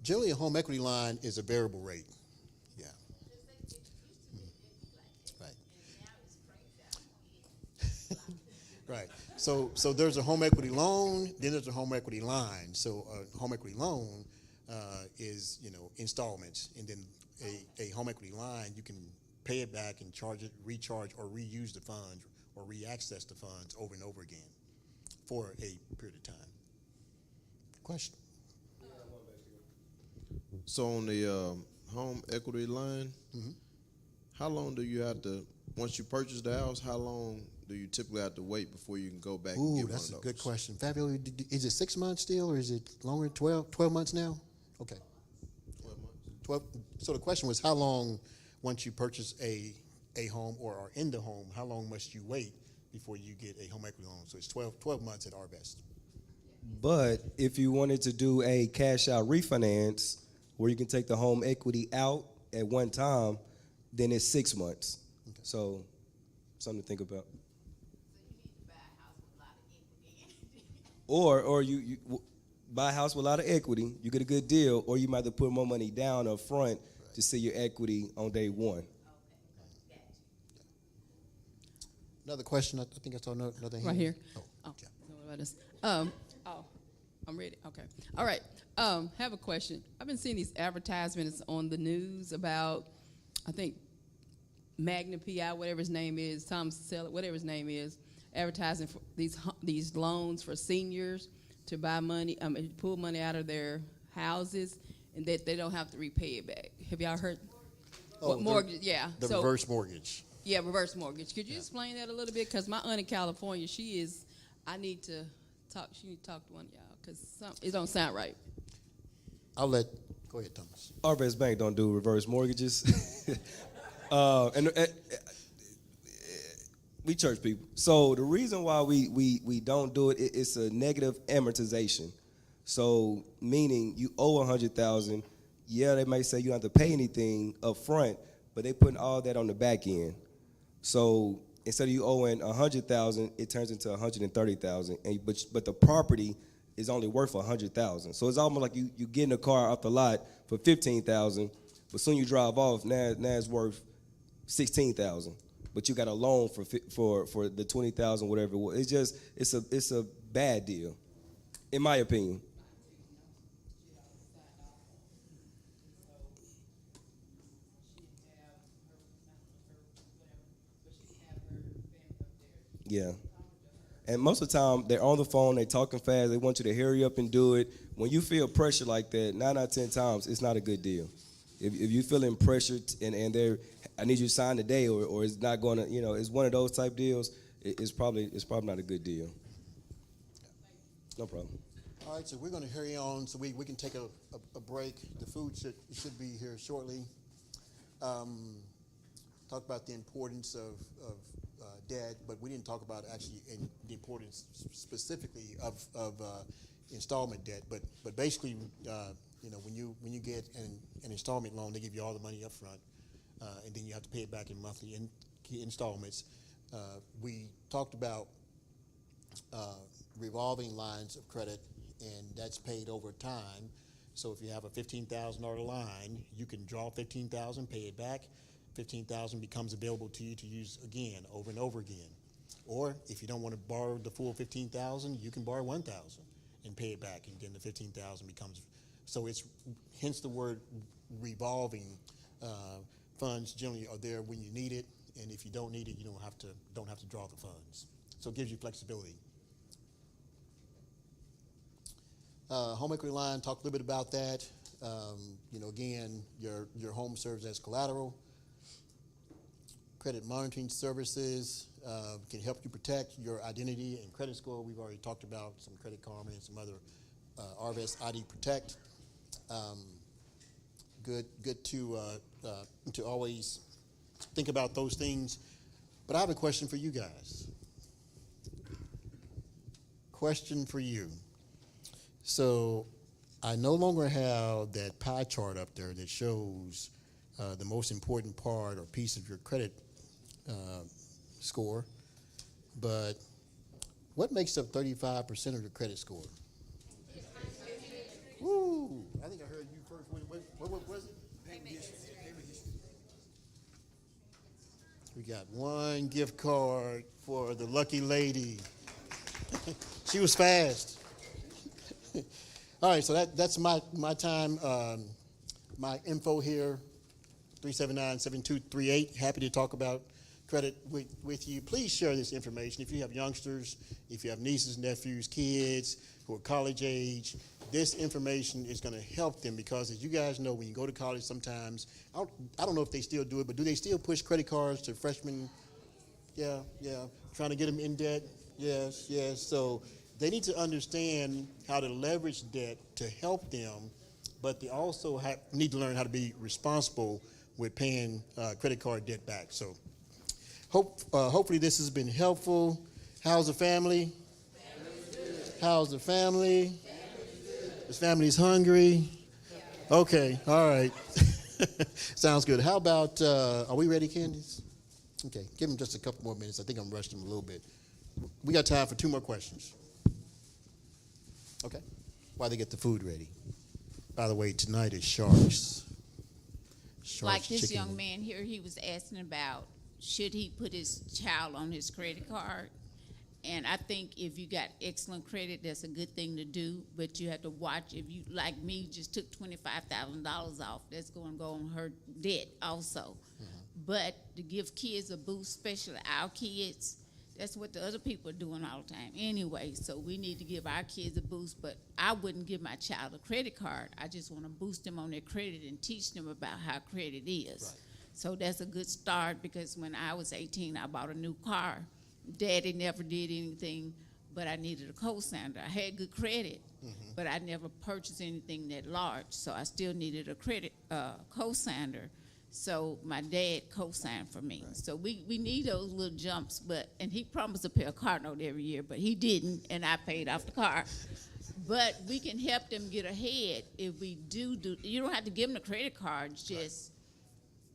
Generally, a home equity line is a variable rate. Yeah. Right. Right. So there's a home equity loan, then there's a home equity line. So a home equity loan is, you know, installments, and then a home equity line, you can pay it back and charge it, recharge, or reuse the funds or reaccess the funds over and over again for a period of time. Question? So on the home equity line, how long do you have to, once you purchase the house, how long do you typically have to wait before you can go back and Ooh, get one that's of a those? good question. Fabio, is it 6 months still, or is it longer, 12 months now? Okay. 12 months. 12. So the question was, how long, once you purchase a home or are in the home, how long must you wait before you get a home equity loan? So it's 12 months at our best. But if you wanted to do a cash out refinance where you can take the home equity out at one time, then it's 6 months. Okay. So something to think about. Or you buy a house with a lot of equity, you get a good deal, or you might have to put more money down up front to see your equity on day one. Another question. I think I saw another hand. Right here. Oh, Oh, yeah. what about this? I'm ready. Okay. All right. Have a question. I've been seeing these advertisements on the news about, I think, Magna PI, whatever his name is, Tom Selleck, whatever his name is, advertising for these loans for seniors to buy money, pull money out of their houses, and that they don't have to repay it back. Have y'all heard? Oh, What mortgage? Yeah. The reverse mortgage. Yeah, reverse mortgage. Could you explain that a little bit? Because my aunt in California, I need to talk. She need to talk to one of y'all because it don't sound right. Go ahead, Thomas. Arvest Bank don't do reverse mortgages. and we church people. So the reason why we don't do it, it's a negative amortization. So meaning you owe $100,000. Yeah, they might say you don't have to pay anything up front, but they putting all that on the back end. So instead of you owing $100,000, it turns into $130,000. But the property is only worth $100,000. So it's almost like you getting a car off the lot for $15,000, but soon you drive off, now it's worth $16,000. But you got a loan for the $20,000, whatever it was. It's a bad deal, in my opinion. Yeah. And most of the time, they're on the phone, they're talking fast, they want you to hurry up and do it. When you feel pressure like that, 9 out of 10 times, it's not a good deal. If you're feeling pressured and I need you to sign today, or it's not going to, it's one of those type deals, it's probably not a good deal. No problem. All right, so we're going to hurry on so we can take a break. The food should be here shortly. Talk about the importance of debt, but we didn't talk about actually the importance specifically of installment debt. But basically, when you get an installment loan, they give you all the money up front, and then you have to pay it back in monthly installments. We talked about revolving lines of credit, and that's paid over time. So if you have a $15,000 line, you can draw $15,000, pay it back. $15,000 becomes available to you to use again, over and over again. Or if you don't want to borrow the full $15,000, you can borrow $1,000 and pay it back, and then the $15,000 becomes. So it's hence the word revolving. Funds generally are there when you need it, and if you don't need it, you don't have to draw the funds. So it gives you flexibility. Home equity line, talk a little bit about that. Again, your home serves as collateral. Credit monitoring services can help you protect your identity and credit score. We've already talked about some Credit Karma and some other Arvest ID Protect. Good to always think about those things. But I have a question for you guys. Question for you. So I no longer have that pie chart up there that shows the most important part or piece of your credit score, but what makes up 35% of your credit score? Woo! I think I heard you first. What was it? Payment history. We got one gift card for the lucky lady. She was fast. All right, so that's my time. My info here, 379-7238. Happy to talk about credit with you. Please share this information. If you have youngsters, if you have nieces, nephews, kids who are college age, this information is going to help them because, as you guys know, when you go to college sometimes, I don't know if they still do it, but do they still push credit cards to freshmen? Yeah, trying to get them in debt? Yes. So they need to understand how to leverage debt to help them, but they also need to learn how to be responsible with paying credit card debt back. So hopefully this has been helpful. How's the family? How's the family? This family's hungry? Okay, all right. Sounds good. How about, are we ready, Candice? Okay, give them just a couple more minutes. I think I'm rushing them a little bit. We got time for 2 more questions. Okay, while they get the food ready. By the way, tonight is Sharks. Like this chicken. young man here, he was asking about should he put his child on his credit card. And I think if you got excellent credit, that's a good thing to do. But you have to watch. If you, like me, just took $25,000 off, that's going to go on her debt also. Mm-hmm. But to give kids a boost, especially our kids, that's what the other people are doing all the time anyway. So we need to give our kids a boost. But I wouldn't give my child a credit card. I just want to boost them on their credit and teach them about how credit is. Right. So that's a good start because when I was 18, I bought a new car. Daddy never did anything but I needed a co-signer. I had good credit, but I never purchased anything that large, so I still needed a credit co-signer. So my dad co-signed for me. So we need those little jumps, and he promised to pay a car note every year, but he didn't, and I paid off the car. But we can help them get ahead if we do. You don't have to give them the credit cards, just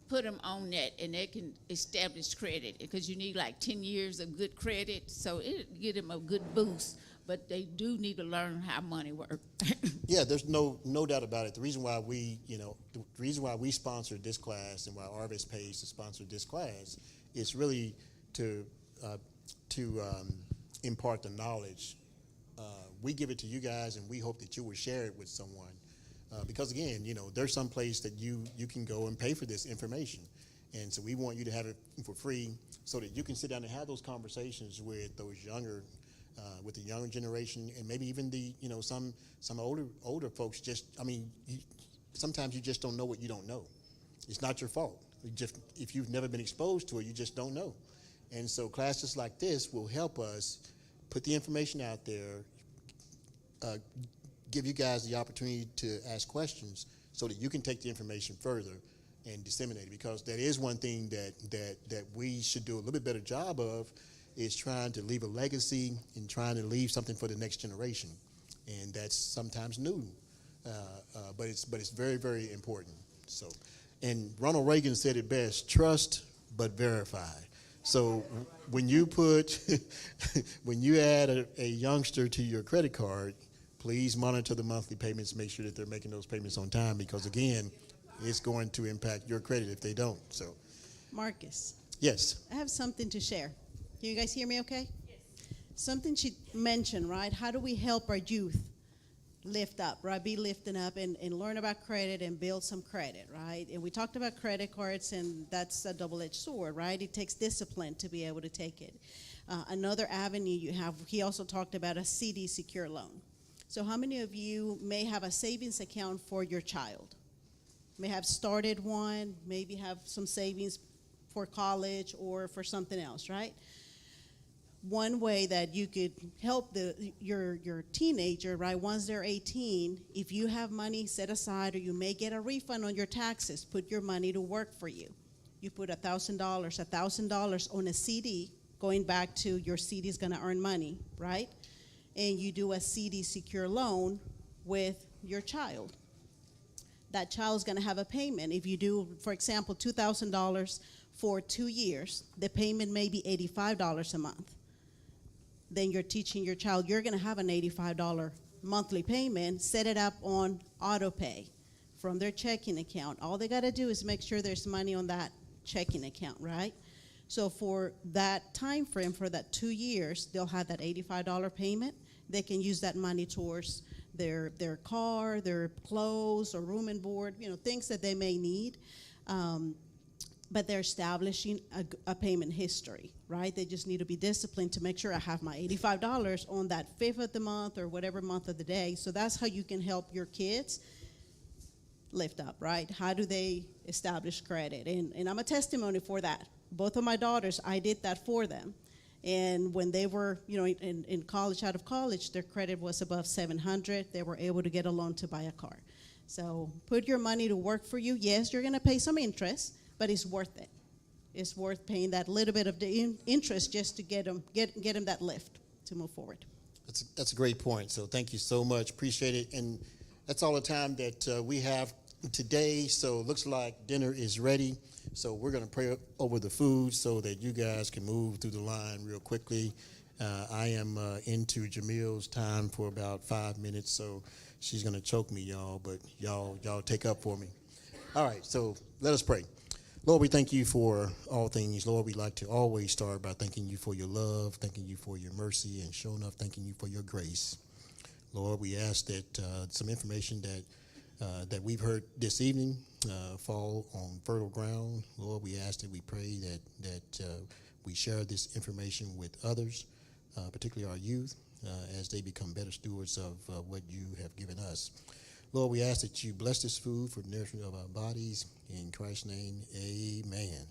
put them on that, and they can establish credit, because you need like 10 years of good credit, so it'll give them a good boost. But they do need to learn how money works. Yeah, there's no doubt about it. The reason why we sponsored this class and why Arvis pays to sponsor this class is really to impart the knowledge. We give it to you guys, and we hope that you will share it with someone. Because again, there's some place that you can go and pay for this information. And so we want you to have it for free so that you can sit down and have those conversations with those younger, with the younger generation, and maybe even the, some older folks. Sometimes you just don't know what you don't know. It's not your fault. If you've never been exposed to it, you just don't know. And so classes like this will help us put the information out there, give you guys the opportunity to ask questions so that you can take the information further and disseminate it. Because that is one thing that we should do a little bit better job of, is trying to leave a legacy and trying to leave something for the next generation. And that's sometimes new, but it's very, very important. So, and Ronald Reagan said it best: trust but verify. So when you add a youngster to your credit card, please monitor the monthly payments, make sure that they're making those payments on time, because again, it's going to impact your credit if they don't. So, Marcus. Yes. I have something to share. Can you guys hear me okay? Yes. Something she mentioned, right? How do we help our youth lift up, right? Be lifting up and learn about credit and build some credit, right? And we talked about credit cards, and that's a double-edged sword, right? It takes discipline to be able to take it. Another avenue you have, he also talked about a CD secure loan. So how many of you may have a savings account for your child? May have started one, maybe have some savings for college or for something else, right? One way that you could help your teenager, right, once they're 18, if you have money set aside or you may get a refund on your taxes, put your money to work for you. You put $1,000 on a CD, going back to your CD is going to earn money, right? And you do a CD secure loan with your child. That child's going to have a payment. If you do, for example, $2,000 for 2 years, the payment may be $85 a month. Then you're teaching your child, you're going to have an $85 monthly payment. Set it up on auto pay from their checking account. All they got to do is make sure there's money on that checking account, right? So for that time frame, for that 2 years, they'll have that $85 payment. They can use that money towards their car, their clothes, or room and board, things that they may need. But they're establishing a payment history, right? They just need to be disciplined to make sure I have my $85 on that 5th of the month or whatever month of the day. So that's how you can help your kids lift up, right? How do they establish credit? And I'm a testimony for that. Both of my daughters, I did that for them. And when they were, in college, out of college, their credit was above 700. They were able to get a loan to buy a car. So put your money to work for you. Yes, you're going to pay some interest, but it's worth it. It's worth paying that little bit of the interest just to get them that lift to move forward. That's a great point. So thank you so much. Appreciate it. And that's all the time that we have today. So it looks like dinner is ready. So we're going to pray over the food so that you guys can move through the line real quickly. I am into Jamil's time for about 5 minutes, so she's going to choke me, y'all. But y'all take up for me. All right. So let us pray. Lord, we thank you for all things. Lord, we'd like to always start by thanking you for your love, thanking you for your mercy, and sure enough, thanking you for your grace. Lord, we ask that some information that we've heard this evening fall on fertile ground. Lord, we ask that we pray that we share this information with others, particularly our youth, as they become better stewards of what you have given us. Lord, we ask that you bless this food for the nourishment of our bodies. In Christ's name, amen.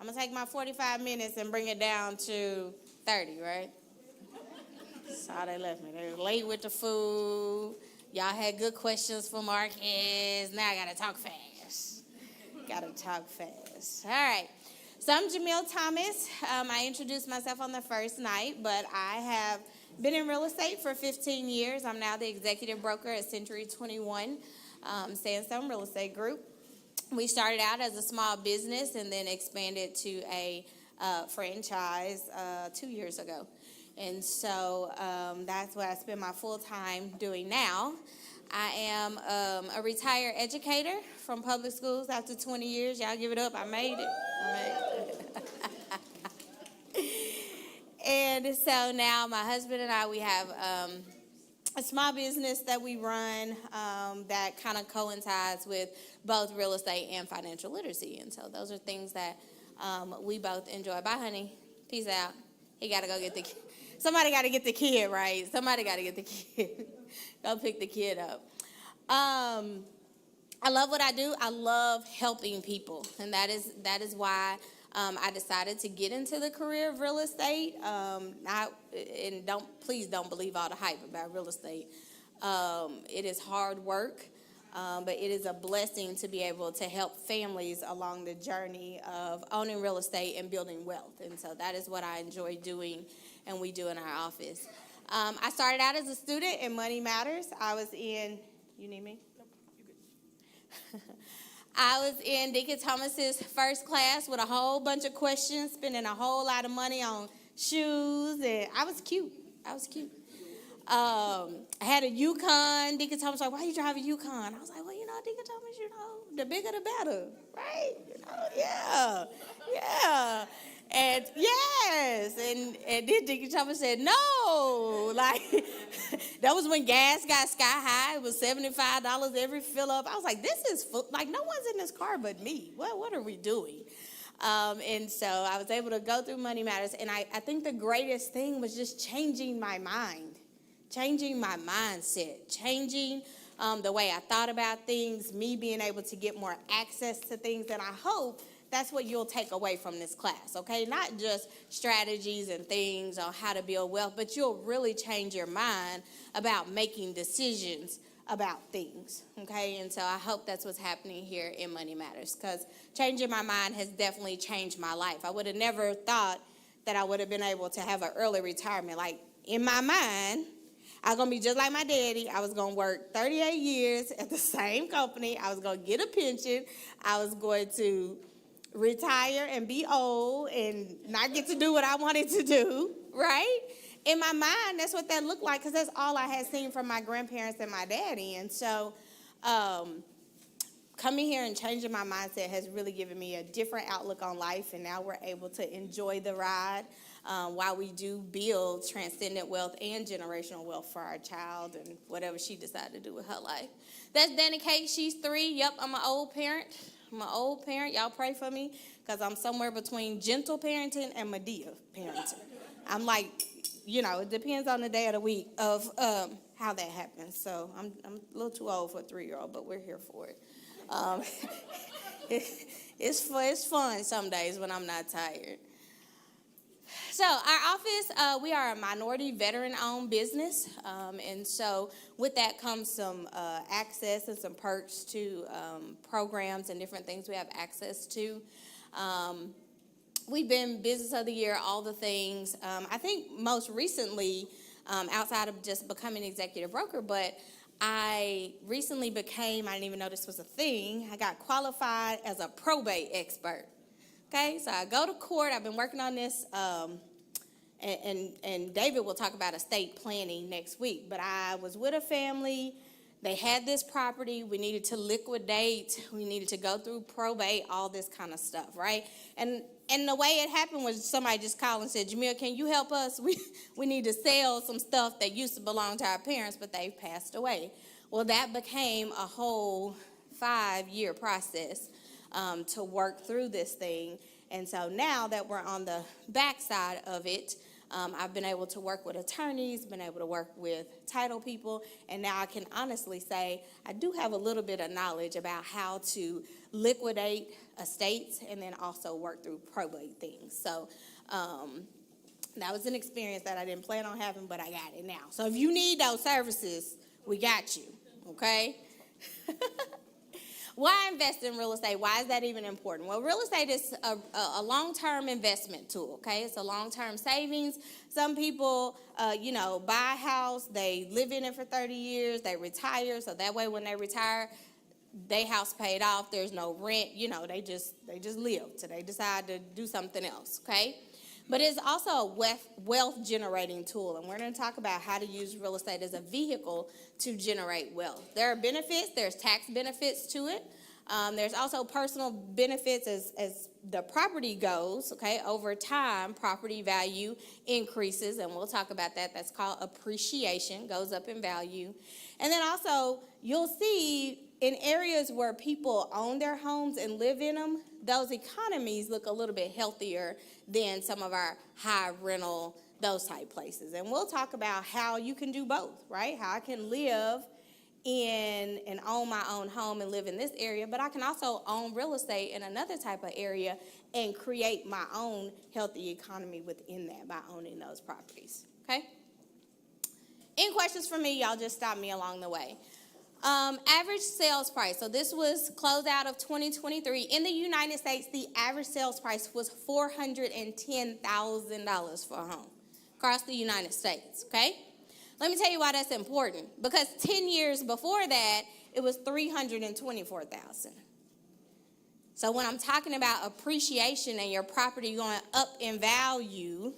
I'm gonna take my 45 minutes and bring it down to 30, right? That's how they left me. They were late with the food. Y'all had good questions for Marcus. Now I gotta talk fast. All right. So I'm Jamil Thomas. I introduced myself on the first night, but I have been in real estate for 15 years. I'm now the executive broker at Century 21 Sandstone Real Estate Group. We started out as a small business and then expanded to a franchise 2 years ago. And so that's what I spend my full time doing now. I am a retired educator from public schools after 20 years. Y'all give it up. I made it. And so now my husband and I, we have a small business that we run that kind of coincides with both real estate and financial literacy. And so those are things that we both enjoy. Bye, honey. Peace out. He got to go get the kid. Somebody got to get the kid, right? Somebody got to get the kid. Go pick the kid up. I love what I do. I love helping people. And that is why I decided to get into the career of real estate. Please don't believe all the hype about real estate. It is hard work, but it is a blessing to be able to help families along the journey of owning real estate and building wealth. And so that is what I enjoy doing and we do in our office. I started out as a student in Money Matters. I was in, you need me? Nope, you good. I was in Deacon Thomas's first class with a whole bunch of questions, spending a whole lot of money on shoes, and I was cute. I had a Yukon. Deacon Thomas was like, why you drive a Yukon? I was like, well, Deacon Thomas, the bigger the better, right? Yeah. And yes, and then Deacon Thomas said, no, like, that was when gas got sky high. It was $75 every fill up. I was like, this is, like, no one's in this car but me. What are we doing? And so I was able to go through Money Matters, and I think the greatest thing was just changing my mind, changing my mindset, changing the way I thought about things, me being able to get more access to things, and I hope that's what you'll take away from this class, okay? Not just strategies and things on how to build wealth, but you'll really change your mind about making decisions about things, okay? And so I hope that's what's happening here in Money Matters, because changing my mind has definitely changed my life. I would have never thought that I would have been able to have an early retirement. Like, in my mind, I was going to be just like my daddy. I was going to work 38 years at the same company. I was going to get a pension. I was going to retire and be old and not get to do what I wanted to do, right? In my mind, that's what that looked like, because that's all I had seen from my grandparents and my daddy. And so coming here and changing my mindset has really given me a different outlook on life, and now we're able to enjoy the ride while we do build transcendent wealth and generational wealth for our child and whatever she decided to do with her life. That's Danny Kate. She's 3. Yep, I'm an old parent. Y'all pray for me, because I'm somewhere between gentle parenting and Medea parenting. I'm like, it depends on the day of the week of how that happens. So I'm a little too old for a 3-year-old, but we're here for it. It's fun some days when I'm not tired. So our office, we are a minority veteran-owned business, and so with that comes some access and some perks to programs and different things we have access to. We've been Business of the Year, all the things. I think most recently, outside of just becoming executive broker, but I recently became, I didn't even know this was a thing, I got qualified as a probate expert. Okay, so I go to court. I've been working on this, and David will talk about estate planning next week. But I was with a family. They had this property. We needed to liquidate. We needed to go through probate, all this kind of stuff, right? And the way it happened was somebody just called and said, Jamil, can you help us? We need to sell some stuff that used to belong to our parents, but they've passed away. Well, that became a whole 5-year process to work through this thing. And so now that we're on the backside of it, I've been able to work with attorneys, been able to work with title people, and now I can honestly say I do have a little bit of knowledge about how to liquidate estates and then also work through probate things. So that was an experience that I didn't plan on having, but I got it now. So if you need those services, we got you, okay? Why invest in real estate? Why is that even important? Well, real estate is a long-term investment tool, okay? It's a long-term savings. Some people, buy a house, they live in it for 30 years, they retire, so that way when they retire, their house paid off, there's no rent, they just live till they decide to do something else, okay? But it's also a wealth generating tool, and we're going to talk about how to use real estate as a vehicle to generate wealth. There are benefits. There's tax benefits to it. There's also personal benefits as the property goes, okay? Over time, property value increases, and we'll talk about that. That's called appreciation, goes up in value. And then also, you'll see in areas where people own their homes and live in them, those economies look a little bit healthier than some of our high rental, those type places. And we'll talk about how you can do both, right? How I can live in and own my own home and live in this area, but I can also own real estate in another type of area and create my own healthy economy within that by owning those properties, okay? Any questions for me, y'all just stop me along the way. Average sales price. So this was closeout of 2023. In the United States, the average sales price was $410,000 for a home across the United States, okay? Let me tell you why that's important. Because 10 years before that, it was $324,000. So when I'm talking about appreciation and your property going up in value,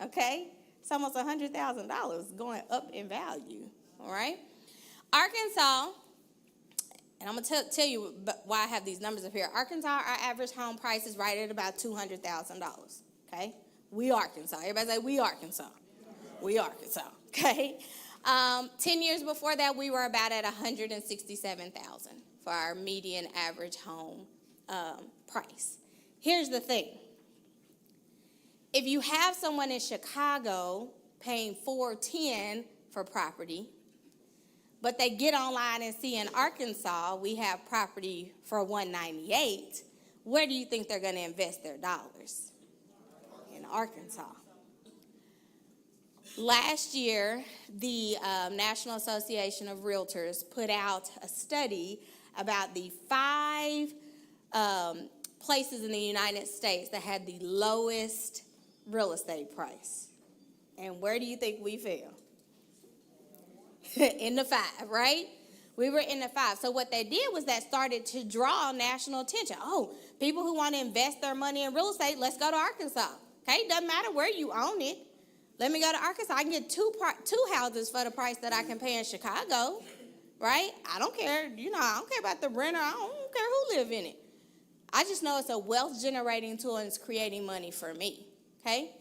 okay, it's almost $100,000 going up in value, all right? Arkansas, and I'm going to tell you why I have these numbers up here. Arkansas, our average home price is right at about $200,000, okay? We Arkansas. Everybody say, we Arkansas. We Arkansas, okay? 10 years before that, we were about at $167,000 for our median average home price. Here's the thing. If you have someone in Chicago paying $410,000 for property, but they get online and see in Arkansas we have property for $198,000, where do you think they're going to invest their dollars? In Arkansas. Last year, the National Association of Realtors put out a study about the 5 places in the United States that had the lowest real estate price. And where do you think we fell? In the 5, right? We were in the 5. So what they did was that started to draw national attention. Oh, people who want to invest their money in real estate, let's go to Arkansas. Okay, doesn't matter where you own it. Let me go to Arkansas. I can get two houses for the price that I can pay in Chicago, right? I don't care. I don't care about the renter. I don't care who live in it. I just know it's a wealth generating tool and it's creating money for me, okay?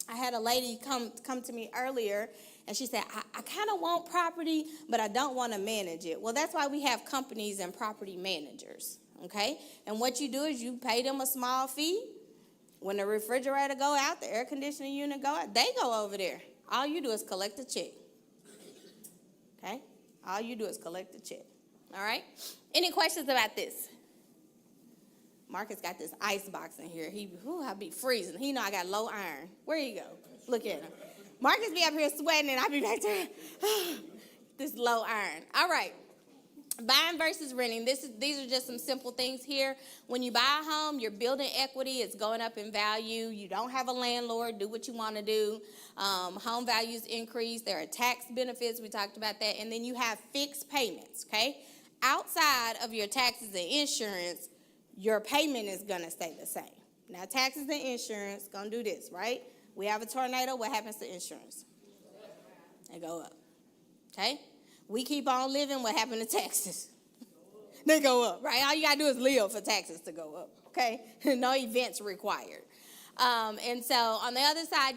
I had a lady come to me earlier, and she said, I kind of want property, but I don't want to manage it. Well, that's why we have companies and property managers, okay? And what you do is you pay them a small fee. When the refrigerator go out, the air conditioning unit go out, they go over there. All you do is collect a check, okay? All you do is collect a check, all right? Any questions about this? Marcus got this ice box in here. I be freezing. He know I got low iron. Where you go? Look at him. Marcus be up here sweating, and I be back there. This low iron. All right. Buying versus renting. These are just some simple things here. When you buy a home, you're building equity. It's going up in value. You don't have a landlord. Do what you want to do. Home values increase. There are tax benefits. We talked about that. And then you have fixed payments, okay? Outside of your taxes and insurance, your payment is going to stay the same. Now, taxes and insurance going to do this, right? We have a tornado. What happens to insurance? They go up, okay? We keep on living. What happened to taxes? They go up, right? All you got to do is live for taxes to go up, okay? No events required. And so on the other side,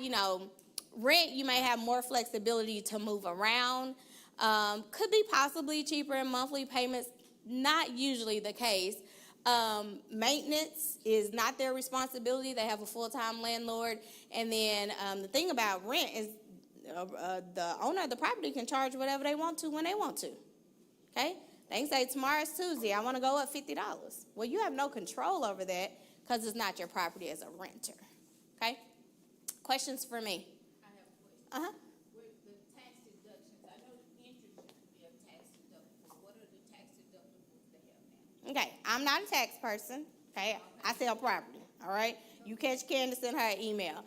rent, you may have more flexibility to move around. Could be possibly cheaper in monthly payments. Not usually the case. Maintenance is not their responsibility. They have a full-time landlord. And then the thing about rent is the owner of the property can charge whatever they want to when they want to, okay? They can say, tomorrow's Tuesday, I want to go up $50. Well, you have no control over that because it's not your property as a renter, okay? Questions for me? I have a question. With the tax deductions, I know interest should be a tax deductible. What are the tax deductibles they have Okay, I'm not a tax person. Okay, I sell property. All right, you catch Candace in her email.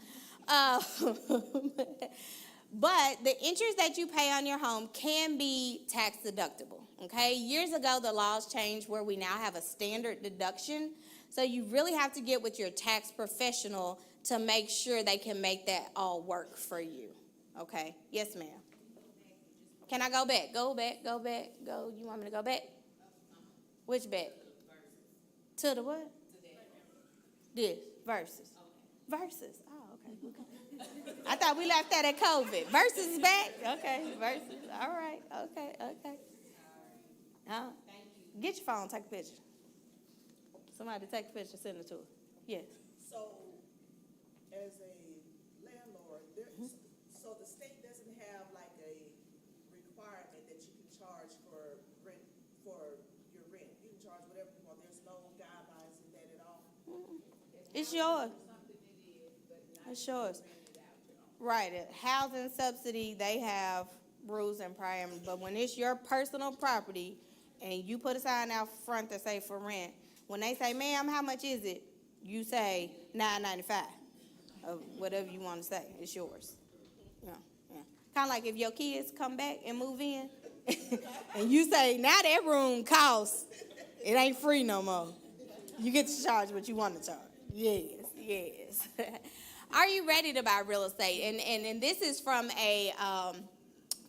But the interest that you pay on your home can be tax deductible. Okay, years ago the laws changed where we now have a standard deduction. So you really have to get with your tax professional to make sure they can make that all work for you. Okay, yes, ma'am. Can I go back? Go back. Go. You want me to go back? Which back? To the what? This, versus. Versus. Oh, okay. I thought we left that at COVID. Versus is back? Okay, versus. All right. Okay. Get your phone, take a picture. Somebody take a picture, send it to her. Yes. So, as a landlord, so the state doesn't have like a requirement that you can charge for rent, for your rent. You can charge whatever you want. There's no guidelines in that at all. It's yours. It's yours. Right. Housing subsidy, they have rules and parameters. But when it's your personal property and you put a sign out front that say for rent, when they say, ma'am, how much is it? You say $9.95. Or whatever you want to say. It's yours. Yeah. Kind of like if your kids come back and move in and you say, now that room costs, it ain't free no more. You get to charge what you want to charge. Yes. Are you ready to buy real estate? And this is from a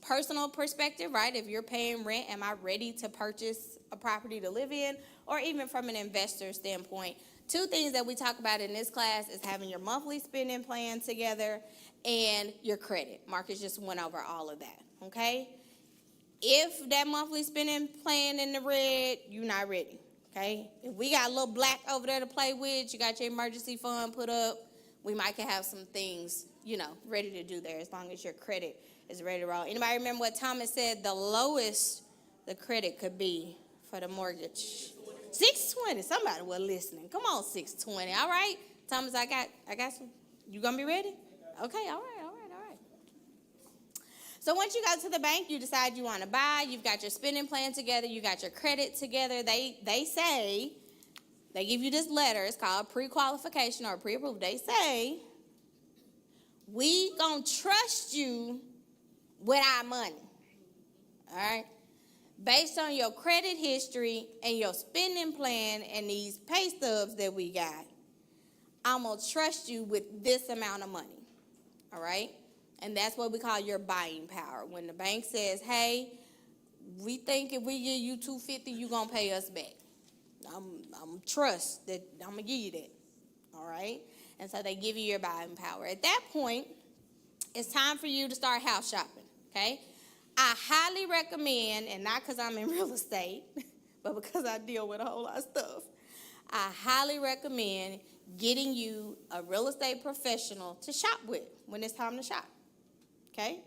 personal perspective, right? If you're paying rent, am I ready to purchase a property to live in? Or even from an investor standpoint. Two things that we talk about in this class is having your monthly spending plan together and your credit. Marcus just went over all of that, okay? If that monthly spending plan in the red, you're not ready, okay? If we got a little black over there to play with, you got your emergency fund put up, we might can have some things, ready to do there as long as your credit is ready to roll. Anybody remember what Thomas said the lowest the credit could be for the mortgage? 620. Somebody was listening. Come on, 620. All right, Thomas, I got some. You gonna be ready? Okay. All right. So once you go to the bank, you decide you want to buy. You've got your spending plan together. You got your credit together. They say, they give you this letter. It's called pre-qualification or pre-approval. They say, we gonna trust you with our money. All right. Based on your credit history and your spending plan and these pay stubs that we got, I'm going to trust you with this amount of money, all right? And that's what we call your buying power. When the bank says, hey, we think if we give you $250, you're going to pay us back. I'm trust that I'm going to give you that, all right? And so they give you your buying power. At that point, it's time for you to start house shopping, okay? I highly recommend, and not because I'm in real estate, but because I deal with a whole lot of stuff, I highly recommend getting you a real estate professional to shop with when it's time to shop, okay?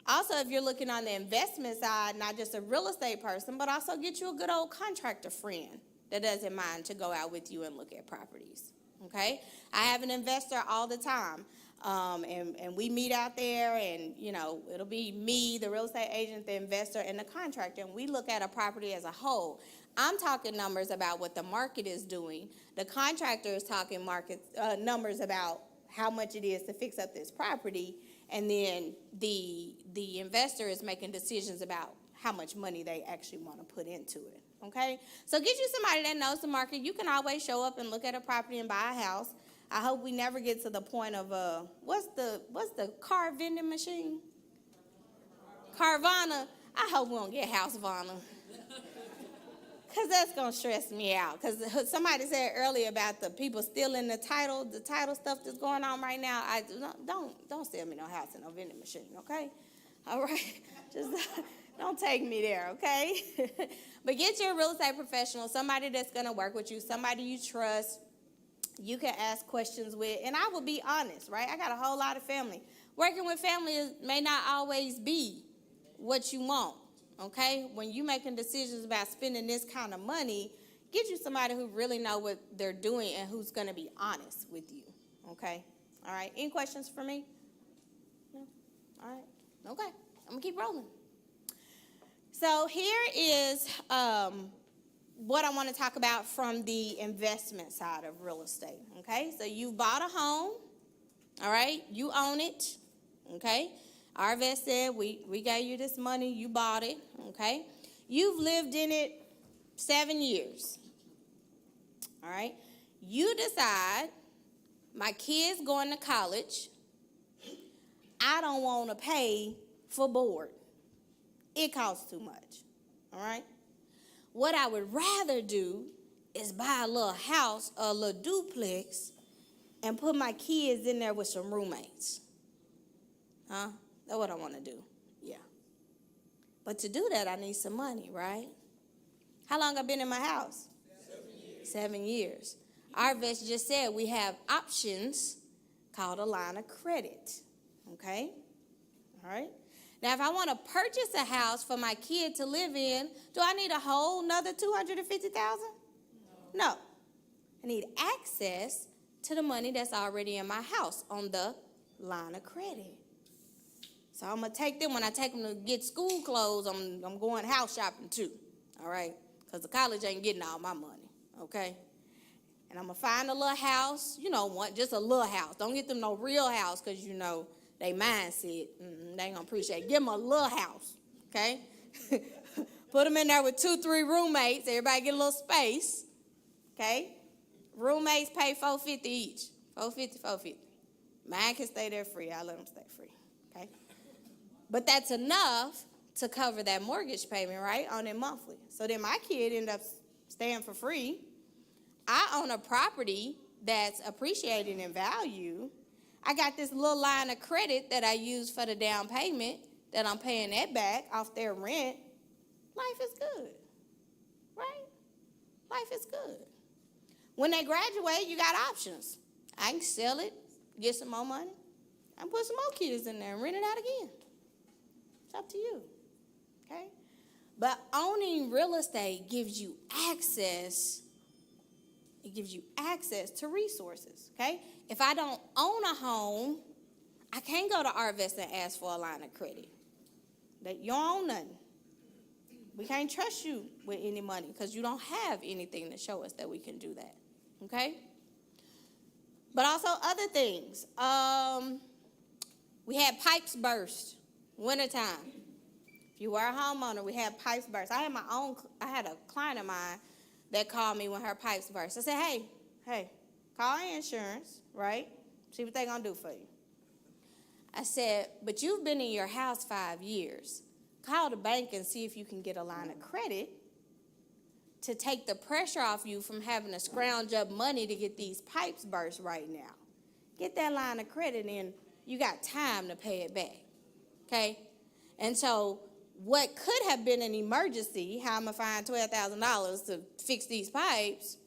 Also, if you're looking on the investment side, not just a real estate person, but also get you a good old contractor friend that doesn't mind to go out with you and look at properties, okay? I have an investor all the time. And we meet out there and, it'll be me, the real estate agent, the investor, and the contractor, and we look at a property as a whole. I'm talking numbers about what the market is doing. The contractor is talking numbers about how much it is to fix up this property, and then the investor is making decisions about how much money they actually want to put into it, okay? So get you somebody that knows the market. You can always show up and look at a property and buy a house. I hope we never get to the point of what's the car vending machine? Carvana. I hope we don't get Housevana. Because that's going to stress me out. Because somebody said earlier about the people stealing the title stuff that's going on right now. Don't sell me no house and no vending machine, okay? All right? Just don't take me there, okay? But get your real estate professional, somebody that's going to work with you, somebody you trust, you can ask questions with, and I will be honest, right? I got a whole lot of family. Working with family may not always be what you want, okay? When you're making decisions about spending this kind of money, get you somebody who really know what they're doing and who's going to be honest with you, okay? All right, any questions for me? No? All right, okay, I'm going to keep rolling. So here is what I want to talk about from the investment side of real estate, okay? So you bought a home, all right? You own it, okay? Arvest said, we gave you this money, you bought it, okay? You've lived in it 7 years, all right? You decide, my kid's going to college, I don't want to pay for board. It costs too much, all right? What I would rather do is buy a little house, a little duplex, and put my kids in there with some roommates. Huh? That's what I want to do. Yeah. But to do that, I need some money, right? How long I've been in my house? 7 years. 7 years. Arvest just said we have options called a line of credit. Okay? All right? Now, if I want to purchase a house for my kid to live in, do I need a whole nother $250,000? No. I need access to the money that's already in my house on the line of credit. So I'm going to take them, when I take them to get school clothes, I'm going house shopping too, all right? Because the college ain't getting all my money, okay? And I'm going to find a little house, just a little house. Don't get them no real house because, they mindset, they ain't gonna appreciate. Give them a little house, okay? Put them in there with 2-3 roommates. Everybody get a little space, okay? Roommates pay $450 each. $450. Mine can stay there free. I let them stay free, okay? But that's enough to cover that mortgage payment, right, on it monthly. So then my kid end up staying for free. I own a property that's appreciating in value. I got this little line of credit that I use for the down payment that I'm paying that back off their rent. Life is good, right? Life is good. When they graduate, you got options. I can sell it, get some more money, and put some more kids in there and rent it out again. It's up to you, okay? But owning real estate gives you access. It gives you access to resources, okay? If I don't own a home, I can't go to Arvest and ask for a line of credit. You don't own nothing. We can't trust you with any money because you don't have anything to show us that we can do that, okay? But also other things. We had pipes burst, wintertime. If you were a homeowner, we had pipes burst. I had a client of mine that called me when her pipes burst. I said, hey, call insurance, right? See what they're going to do for you. I said, but you've been in your house 5 years. Call the bank and see if you can get a line of credit to take the pressure off you from having to scrounge up money to get these pipes burst right now. Get that line of credit and you got time to pay it back, okay? And so what could have been an emergency, how I'm going to find $12,000 to fix these pipes,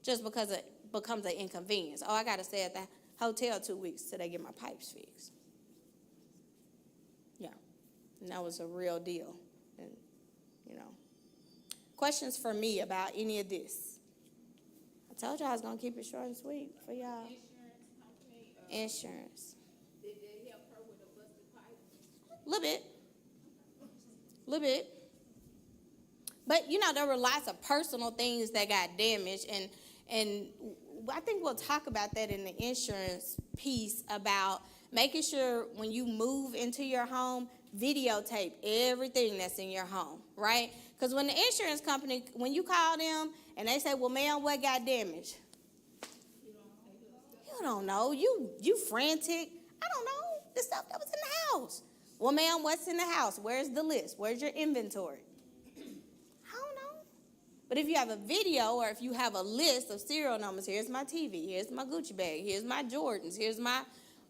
just because it becomes an inconvenience. Oh, I got to stay at the hotel 2 weeks till they get my pipes fixed. Yeah, and that was a real deal. And, questions for me about any of this? I told you I was going to keep it short and sweet for y'all. Insurance. Did they help her with a busted pipe? A little bit. But, there were lots of personal things that got damaged, and I think we'll talk about that in the insurance piece about making sure when you move into your home, videotape everything that's in your home, right? Because when the insurance company, when you call them and they say, well, ma'am, what got damaged? You don't know. You frantic. I don't know. The stuff that was in the house. Well, ma'am, what's in the house? Where's the list? Where's your inventory? I don't know. But if you have a video or if you have a list of serial numbers, here's my TV, here's my Gucci bag, here's my Jordans, here's my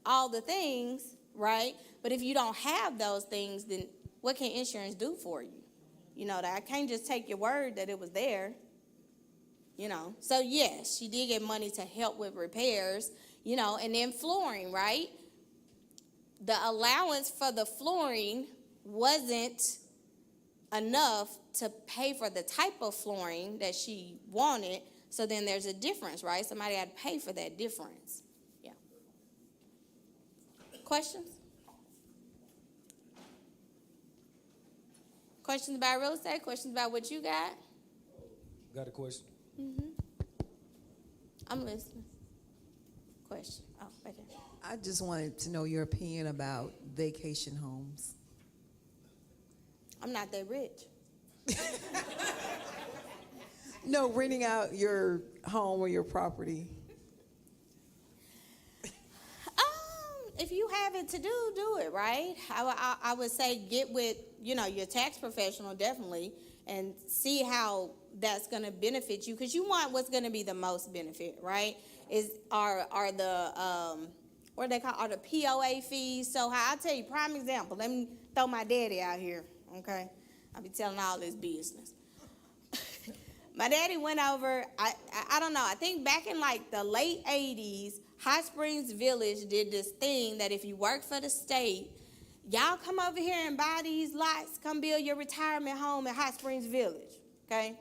all the things, right? But if you don't have those things, then what can insurance do for you? That I can't just take your word that it was there. So yes, she did get money to help with repairs, and then flooring, right? The allowance for the flooring wasn't enough to pay for the type of flooring that she wanted. So then there's a difference, right? Somebody had to pay for that difference. Yeah. Questions? Questions about real estate? Questions about what you got? Got a question? I'm listening. Question. Oh, right there. I just wanted to know your opinion about vacation homes. I'm not that rich. No, renting out your home or your property. If you have it to do it, right? I would say get with, your tax professional definitely and see how that's going to benefit you, because you want what's going to be the most benefit, right? Are the what they call, are the POA fees so high? I'll tell you, prime example. Let me throw my daddy out here, okay? I'll be telling all this business. My daddy went over, I don't know, I think back in like the late 80s, Hot Springs Village did this thing that if you work for the state, y'all come over here and buy these lots, come build your retirement home in Hot Springs Village, okay?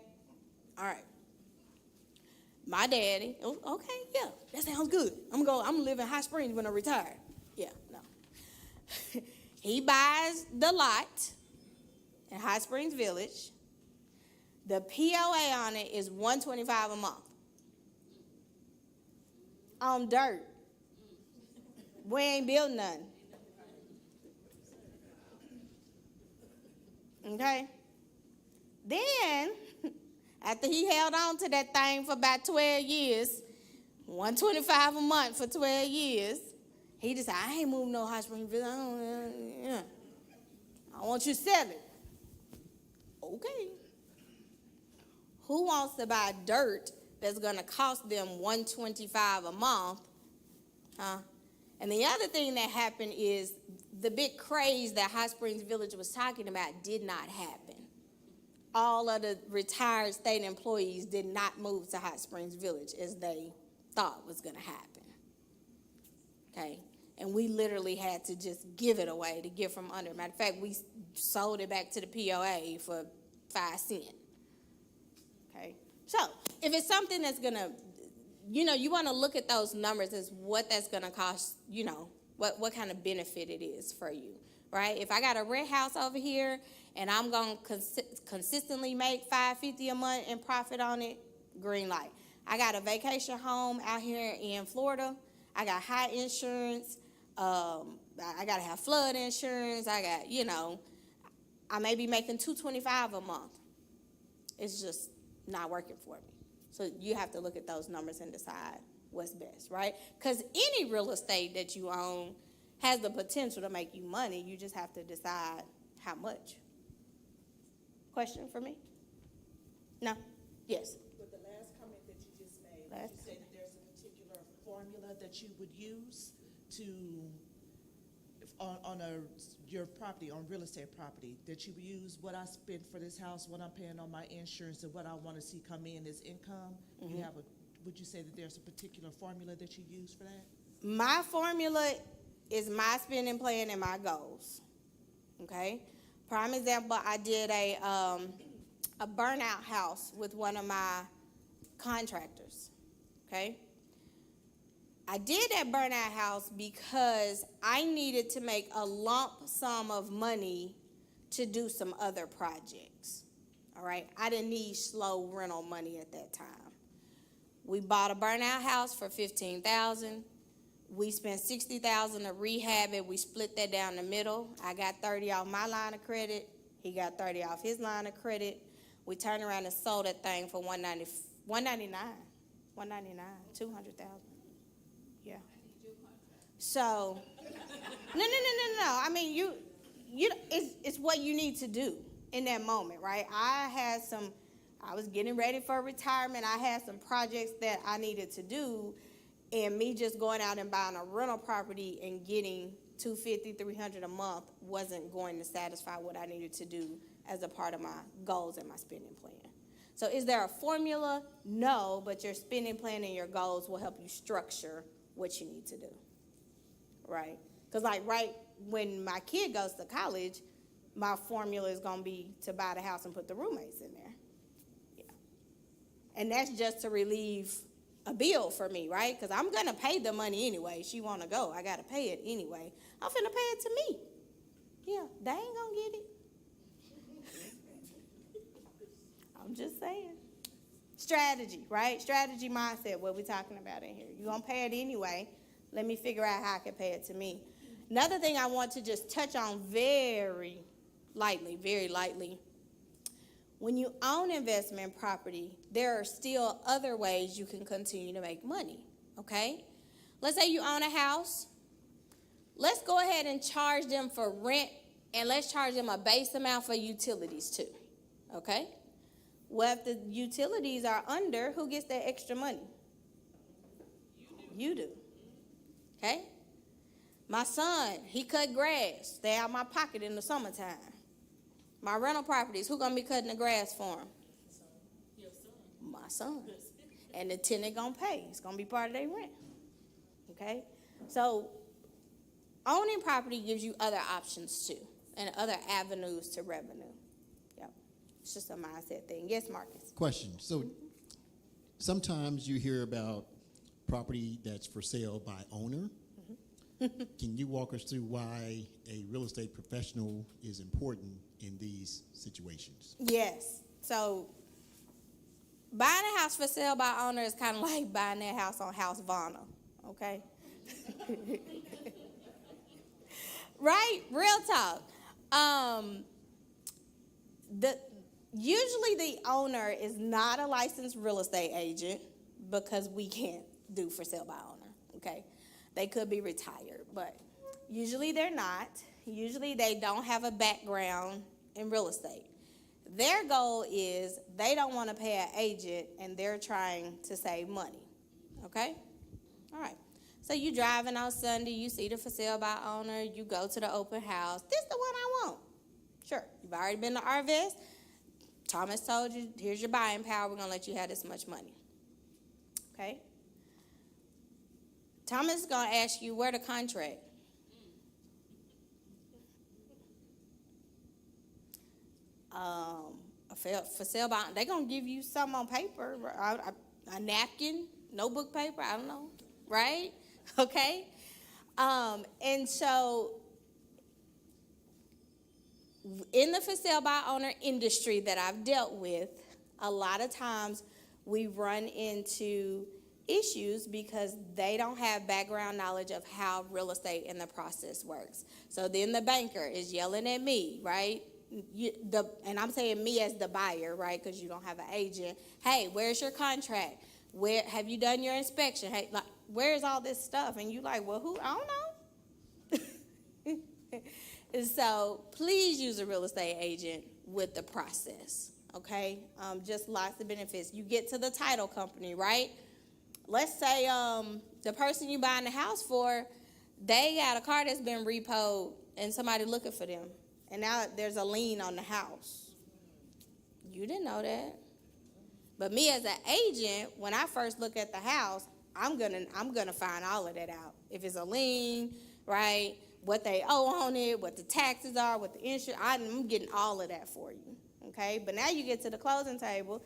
All right. My daddy, okay, yeah, that sounds good. I'm gonna live in Hot Springs when I retire. Yeah, no. He buys the lot in Hot Springs Village. The POA on it is $125 a month. On dirt. We ain't built nothing. Okay? Then, after he held on to that thing for about 12 years, $125 a month for 12 years, he decided, I ain't moving no Hot Springs Village. I want you to sell it. Okay. Who wants to buy dirt that's going to cost them $125 a month? Huh? And the other thing that happened is the big craze that Hot Springs Village was talking about did not happen. All of the retired state employees did not move to Hot Springs Village as they thought was going to happen. Okay? And we literally had to just give it away to get from under. Matter of fact, we sold it back to the POA for 5 cents. Okay? So, if it's something that's going to, you want to look at those numbers as what that's going to cost, what kind of benefit it is for you, right? If I got a rent house over here and I'm going to consistently make $550 a month in profit on it, green light. I got a vacation home out here in Florida. I got high insurance. I got to have flood insurance. I got, I may be making $225 a month. It's just not working for me. So you have to look at those numbers and decide what's best, right? Because any real estate that you own has the potential to make you money. You just have to decide how much. Question for me? No? Yes. With the last comment that you just made, you said that there's a particular formula that you would use to, your property, on real estate property, that you would use what I spent for this house, what I'm paying on my insurance, and what I want to see come in as income. Mm-hmm. Would you say that there's a particular formula that you use for that? My formula is my spending plan and my goals. Okay? Prime example, I did a burnout house with one of my contractors. Okay? I did that burnout house because I needed to make a lump sum of money to do some other projects. All right? I didn't need slow rental money at that time. We bought a burnout house for $15,000. We spent $60,000 to rehab it. We split that down the middle. I got $30 off my line of credit. He got $30 off his line of credit. We turned around and sold that thing for $199, $200,000. Yeah. So, no. I mean, it's what you need to do in that moment, right? I was getting ready for retirement. I had some projects that I needed to do, and me just going out and buying a rental property and getting $250, $300 a month wasn't going to satisfy what I needed to do as a part of my goals and my spending plan. So is there a formula? No, but your spending plan and your goals will help you structure what you need to do, right? Because right when my kid goes to college, my formula is going to be to buy the house and put the roommates in there. Yeah. And that's just to relieve a bill for me, right? Because I'm going to pay the money anyway. She want to go. I got to pay it anyway. I'm finna pay it to me. Yeah, they ain't going to get it. I'm just saying. strategy, right? Strategy mindset, what we're talking about in here. You're going to pay it anyway. Let me figure out how I can pay it to me. Another thing I want to just touch on very lightly. When you own investment property, there are still other ways you can continue to make money, okay? Let's say you own a house. Let's go ahead and charge them for rent, and let's charge them a base amount for utilities too, okay? Well, if the utilities are under, who gets that extra money? You do. Okay? My son, he cut grass. Stay out of my pocket in the summertime. My rental properties, who gonna be cutting the grass for him? My son. And the tenant gonna pay. It's gonna be part of their rent. Okay? So owning property gives you other options too, and other avenues to revenue. Yep. It's just a mindset thing. Yes, Marcus? Question. So sometimes you hear about property that's for sale by owner. Can you walk us through why a real estate professional is important in these situations? Yes. So buying a house for sale by owner is kind of like buying that house on Housevana, okay? Right? Real talk. Usually the owner is not a licensed real estate agent because we can't do for sale by owner, okay? They could be retired, but usually they're not. Usually they don't have a background in real estate. Their goal is they don't want to pay an agent and they're trying to save money, okay? All right. So you driving on Sunday, you see the for sale by owner, you go to the open house. This is the one I want. Sure. You've already been to Arvest. Thomas told you, here's your buying power. We're going to let you have this much money. Okay? Thomas is going to ask you, where the contract? For sale by, they're going to give you something on paper, a napkin, notebook paper, I don't know, right? Okay? And so in the for sale by owner industry that I've dealt with, a lot of times we run into issues because they don't have background knowledge of how real estate and the process works. So then the banker is yelling at me, right? And I'm saying me as the buyer, right? Because you don't have an agent. Hey, where's your contract? Where have you done your inspection? Hey, like, where's all this stuff? And you like, well, who? I don't know. And so please use a real estate agent with the process, okay? Just lots of benefits. You get to the title company, right? Let's say the person you buying the house for, they got a car that's been repoed and somebody looking for them. And now there's a lien on the house. You didn't know that. But me as an agent, when I first look at the house, I'm gonna find all of that out. If it's a lien, right? What they owe on it, what the taxes are, what the insurance, I'm getting all of that for you, okay? But now you get to the closing table,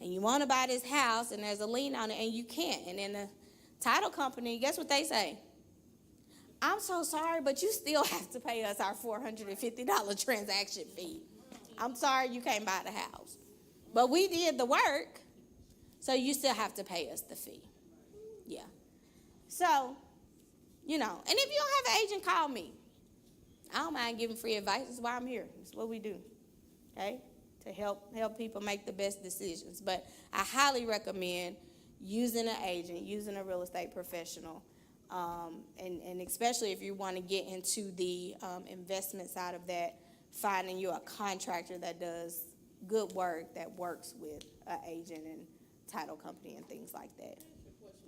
and you want to buy this house, and there's a lien on it, and you can't. And then the title company, guess what they say? I'm so sorry, but you still have to pay us our $450 transaction fee. I'm sorry you can't buy the house. But we did the work, so you still have to pay us the fee. Yeah. So, you know, and if you don't have an agent, call me. I don't mind giving free advice. That's why I'm here. That's what we do, okay, to help people make the best decisions. But I highly recommend using an agent, using a real estate professional, and especially if you want to get into the investment side of that, finding you a contractor that does good work, that works with an agent and title company and things like that.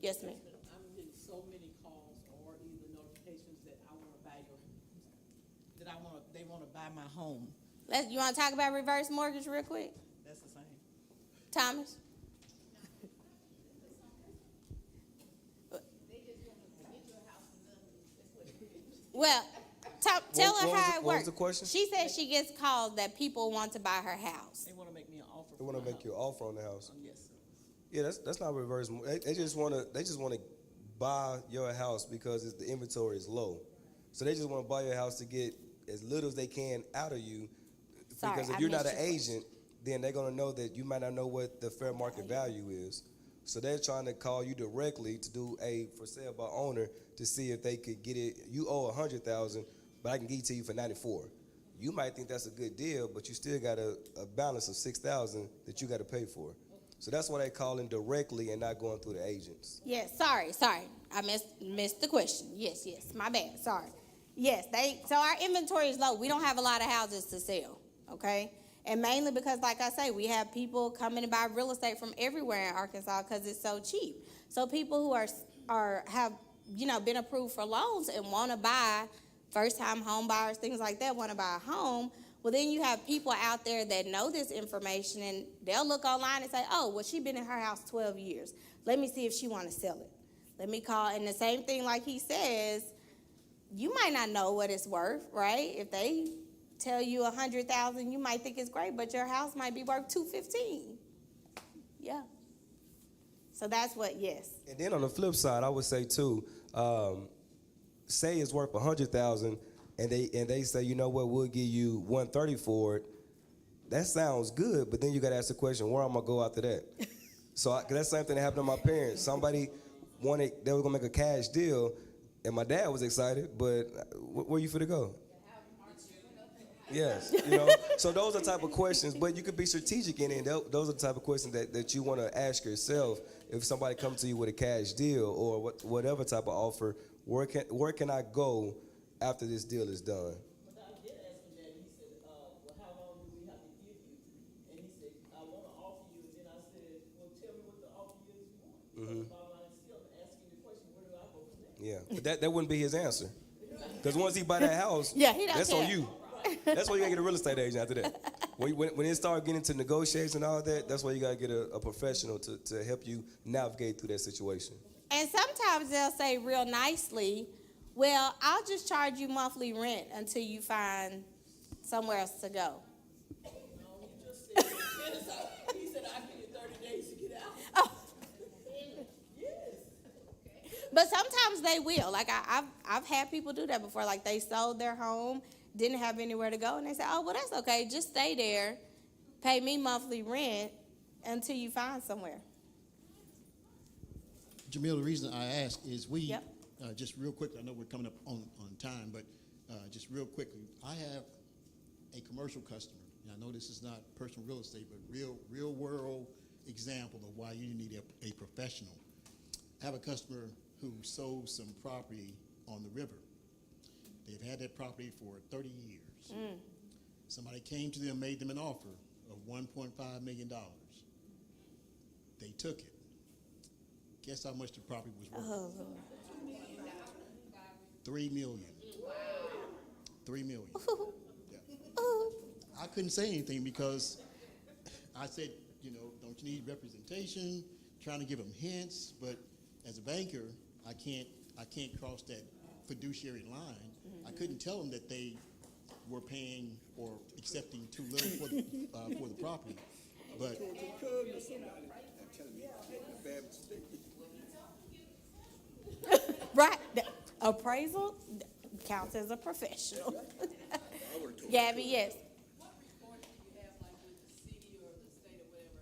Yes, ma'am. I'm getting so many calls or even notifications that they want to buy my home. You want to talk about reverse mortgage real quick? That's the same. Thomas? Well, tell her how it works. What was the question? She said she gets calls that people want to buy her house. They want to make me an offer. They want to make you an offer on the house. Yes, sir. Yeah, that's not reverse. They just want to buy your house because the inventory is low. So they just want to buy your house to get as little as they can out of you. Sorry, because if I you're not missed an your agent, then they're gonna know that you might not know what the fair market value is. So they're trying to call you directly to do a for sale by owner to see if they could get it. You owe 100,000, but I can give it to you for 94. You might think that's a good deal, but you still got a balance of 6,000 that you got to pay for. So that's why they calling directly and not going through the agents. Yes, sorry. I missed the question. Yes, my bad. Sorry. Yes, so our inventory is low. We don't have a lot of houses to sell, okay? And mainly because, like I say, we have people coming to buy real estate from everywhere in Arkansas because it's so cheap. So people who have been approved for loans and want to buy, first-time home buyers, things like that, want to buy a home. Well, then you have people out there that know this information, and they'll look online and say, oh, well, she's been in her house 12 years. Let me see if she want to sell it. Let me call. And the same thing, like he says, you might not know what it's worth, right? If they tell you 100,000, you might think it's great, but your house might be worth 215. Yeah. So that's what, yes. And then on the flip side, I would say too, say it's worth 100,000, and they say, you know what, we'll give you 130 for it. That sounds good, but then you got to ask the question, where am I gonna go after that? So that's the same thing that happened to my parents. Somebody they were gonna make a cash deal, and my dad was excited, but where you finna go? Yes, so those are the type of questions, but you could be strategic in it, and those are the type of questions that you want to ask yourself. If somebody comes to you with a cash deal or whatever type of offer, where can I go after this deal is done? But I did ask him that, and he said, well, how long do we have to give you? And he said, I want to offer you, and then I said, well, tell me what the offer is you want. Mm-hmm. Bottom line is still asking the question, where do I go from there? Yeah, but that wouldn't be his answer. Because once he buy that house, Yeah, he don't that's care. on you. That's why you gotta get a real estate agent after that. When it start getting into negotiations and all that, that's why you gotta get a professional to help you navigate through that situation. And sometimes they'll say real nicely, well, I'll just charge you monthly rent until you find somewhere else to go. No, he just said, he said, I give you 30 days to get out. Oh. Yes. But sometimes they will. Like I've had people do that before. Like they sold their home, didn't have anywhere to go, and they said, oh, well, that's okay. Just stay there, pay me monthly rent until you find somewhere. Jamil, the reason I ask is Yep. just real quickly, I know we're coming up on time, but just real quickly, I have a commercial customer, and I know this is not personal real estate, but real world example of why you need a professional. I have a customer who sold some property on the river. They've had that property for 30 years. Somebody came to them, made them an offer of $1.5 million. They took it. Guess how much the property was worth? Oh, Lord. $3 million. $3 million. Yeah. I couldn't say anything because I said, don't you need representation? Trying to give them hints, but as a banker, I can't cross that fiduciary line. Mm-hmm. I couldn't tell them that they were paying or accepting too little for the property, but. Right. The appraisal counts as a professional. Gabby, yes. What report do you have, like with the city or the state or whatever,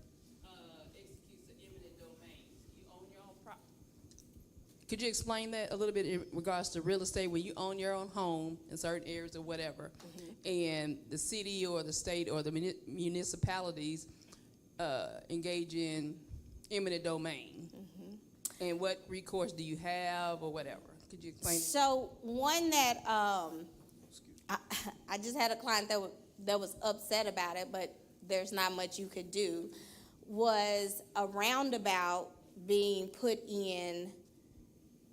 executes an eminent domain? You own your own property. Could you explain that a little bit in regards to real estate when you own your own home in certain areas or whatever, and the city or the state or the municipalities engage in eminent domain? And what recourse do you have or whatever? Could you explain? So one that I just had a client that was upset about it, but there's not much you could do, was a roundabout being put in,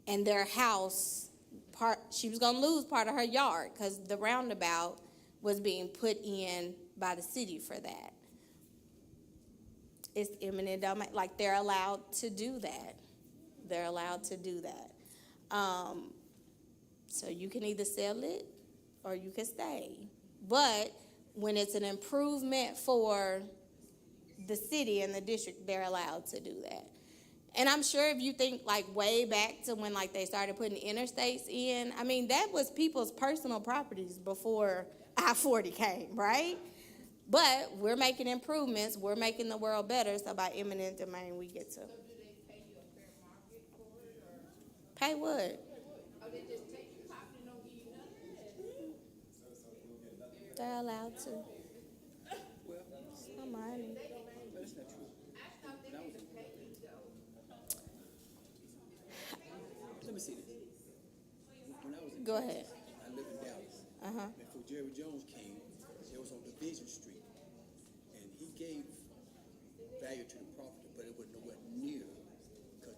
and their house, she was going to lose part of her yard because the roundabout was being put in by the city for that. It's eminent domain, like they're allowed to do that. They're allowed to do that. So you can either sell it or you can stay. But when it's an improvement for the city and the district, they're allowed to do that. And I'm sure if you think like way back to when like they started putting interstates in, I mean, that was people's personal properties before I-40 came, right? But we're making improvements. We're making the world better. So by eminent domain, we get to. Pay what? They're allowed to. Some money. Let me see this. When I was in Go Texas, ahead. I lived in Dallas. Uh-huh. Before Jerry Jones came, it was on Division Street. And he gave value to the property, but it was nowhere near. Because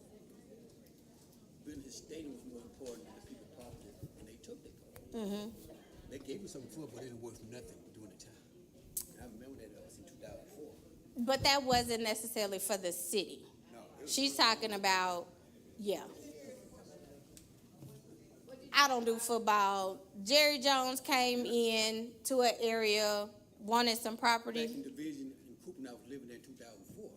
building his stadium was more important than the people's property, and they took it. Mm-hmm. They gave me something for it, but it was worth nothing during the time. And I remember that was in 2004. But that wasn't necessarily for the city. No, it was She's talking about, yeah. I don't do football. Jerry Jones came in to an area, wanted some property. back in Division in Coopman. I was living there in 2004,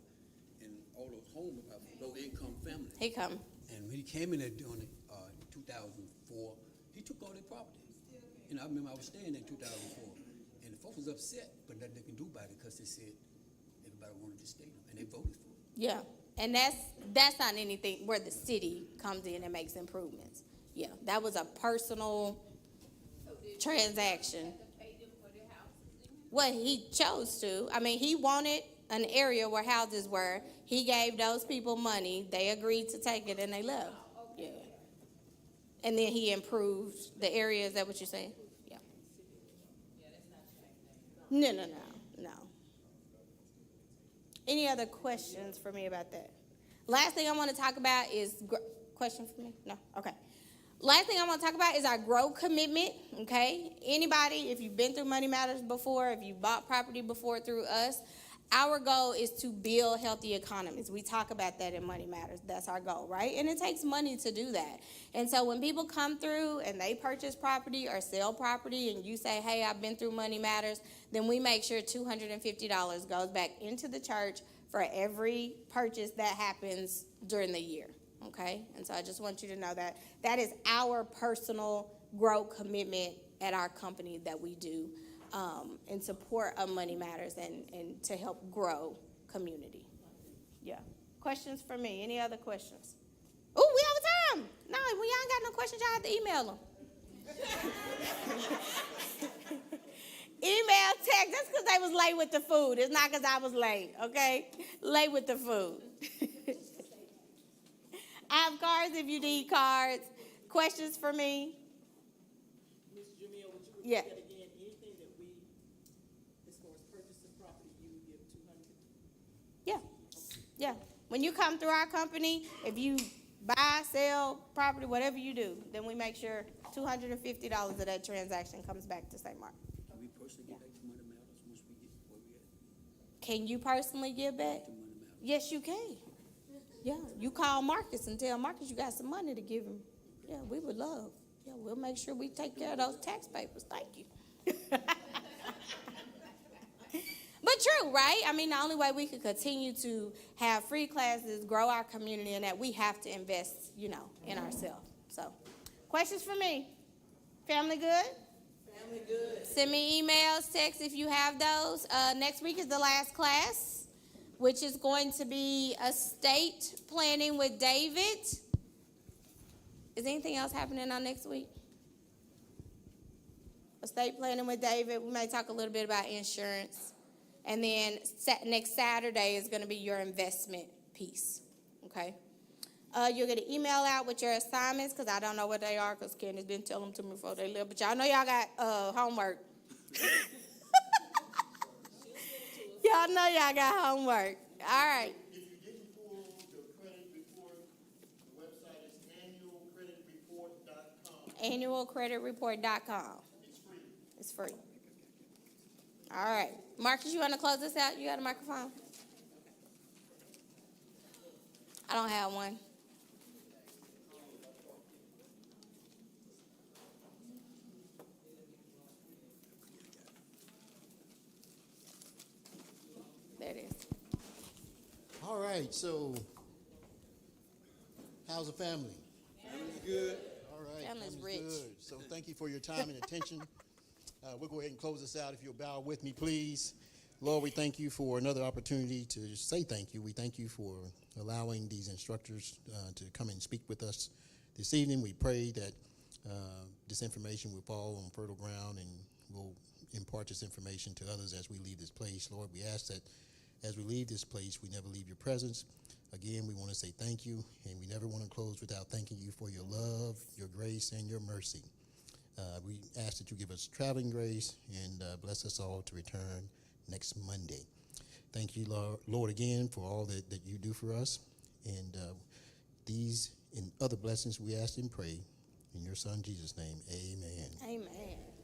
and all those homes were low-income families. He come. And when he came in there during 2004, he took all their property. And I remember I was staying there in 2004, and the folks was upset, but nothing they can do about it because they said everybody wanted this stadium, and they voted for it. Yeah, and that's not anything where the city comes in and makes improvements. Yeah, that was a personal transaction. Well, he chose to. I mean, he wanted an area where houses were. He gave those people money. They agreed to take it, and they left. Yeah. And then he improved the area. Is that what you're saying? Yeah. No. Any other questions for me about that? Last thing I want to talk about is question for me? No? Okay. Last thing I want to talk about is our grow commitment, okay? Anybody, if you've been through Money Matters before, if you've bought property before through us, our goal is to build healthy economies. We talk about that in Money Matters. That's our goal, right? And it takes money to do that. And so when people come through and they purchase property or sell property and you say, hey, I've been through Money Matters, then we make sure $250 goes back into the church for every purchase that happens during the year, okay? And so I just want you to know that that is our personal grow commitment at our company that we do in support of Money Matters and to help grow community. Yeah. Questions for me? Any other questions? Oh, we have time. No, when y'all ain't got no questions, y'all have to email them. Email, text. That's because they was late with the food. It's not because I was late, okay? Late with the food. I have cards if you need cards. Questions for me? Ms. Jamil, would you Yeah. repeat that again? Anything that we, as far as purchasing property, you would give 200? Yeah. When you come through our company, if you buy, sell property, whatever you do, then we make sure $250 of that transaction comes back to St. Mark. Can we personally get back to Money Matters once we get where we at? Can you personally give back? To Money Matters. Yes, you can. Yeah, you call Marcus and tell Marcus you got some money to give him. Yeah, we would love. Yeah, we'll make sure we take care of those tax papers. Thank you. But true, right? I mean, the only way we could continue to have free classes, grow our community, and that we have to invest, in ourselves. So, questions for me? Family good? Family good. Send me emails, texts if you have those. Next week is the last class, which is going to be estate planning with David. Is anything else happening on next week? Estate planning with David. We may talk a little bit about insurance. And then next Saturday is going to be your investment piece, okay? You'll get an email out with your assignments, because I don't know what they are, because Candace didn't tell them to me before they left. But y'all know y'all got homework. Y'all know y'all got homework. All right. If you didn't pull the credit report, the website is annualcreditreport.com. Annualcreditreport.com. It's free. It's free. All right. Marcus, you want to close this out? You got a microphone? I don't have one. There it is. All right, so how's the family? Family's good. All right, Family's family's rich. good. So thank you for your time and attention. We'll go ahead and close this out if you'll bow with me, please. Lord, we thank you for another opportunity to say thank you. We thank you for allowing these instructors to come and speak with us this evening. We pray that this information will fall on fertile ground and will impart this information to others as we leave this place. Lord, we ask that as we leave this place, we never leave your presence. Again, we want to say thank you, and we never want to close without thanking you for your love, your grace, and your mercy. We ask that you give us traveling grace and bless us all to return next Monday. Thank you, Lord, again for all that you do for us. And these and other blessings we ask and pray in your Son, Jesus' name. Amen. Amen.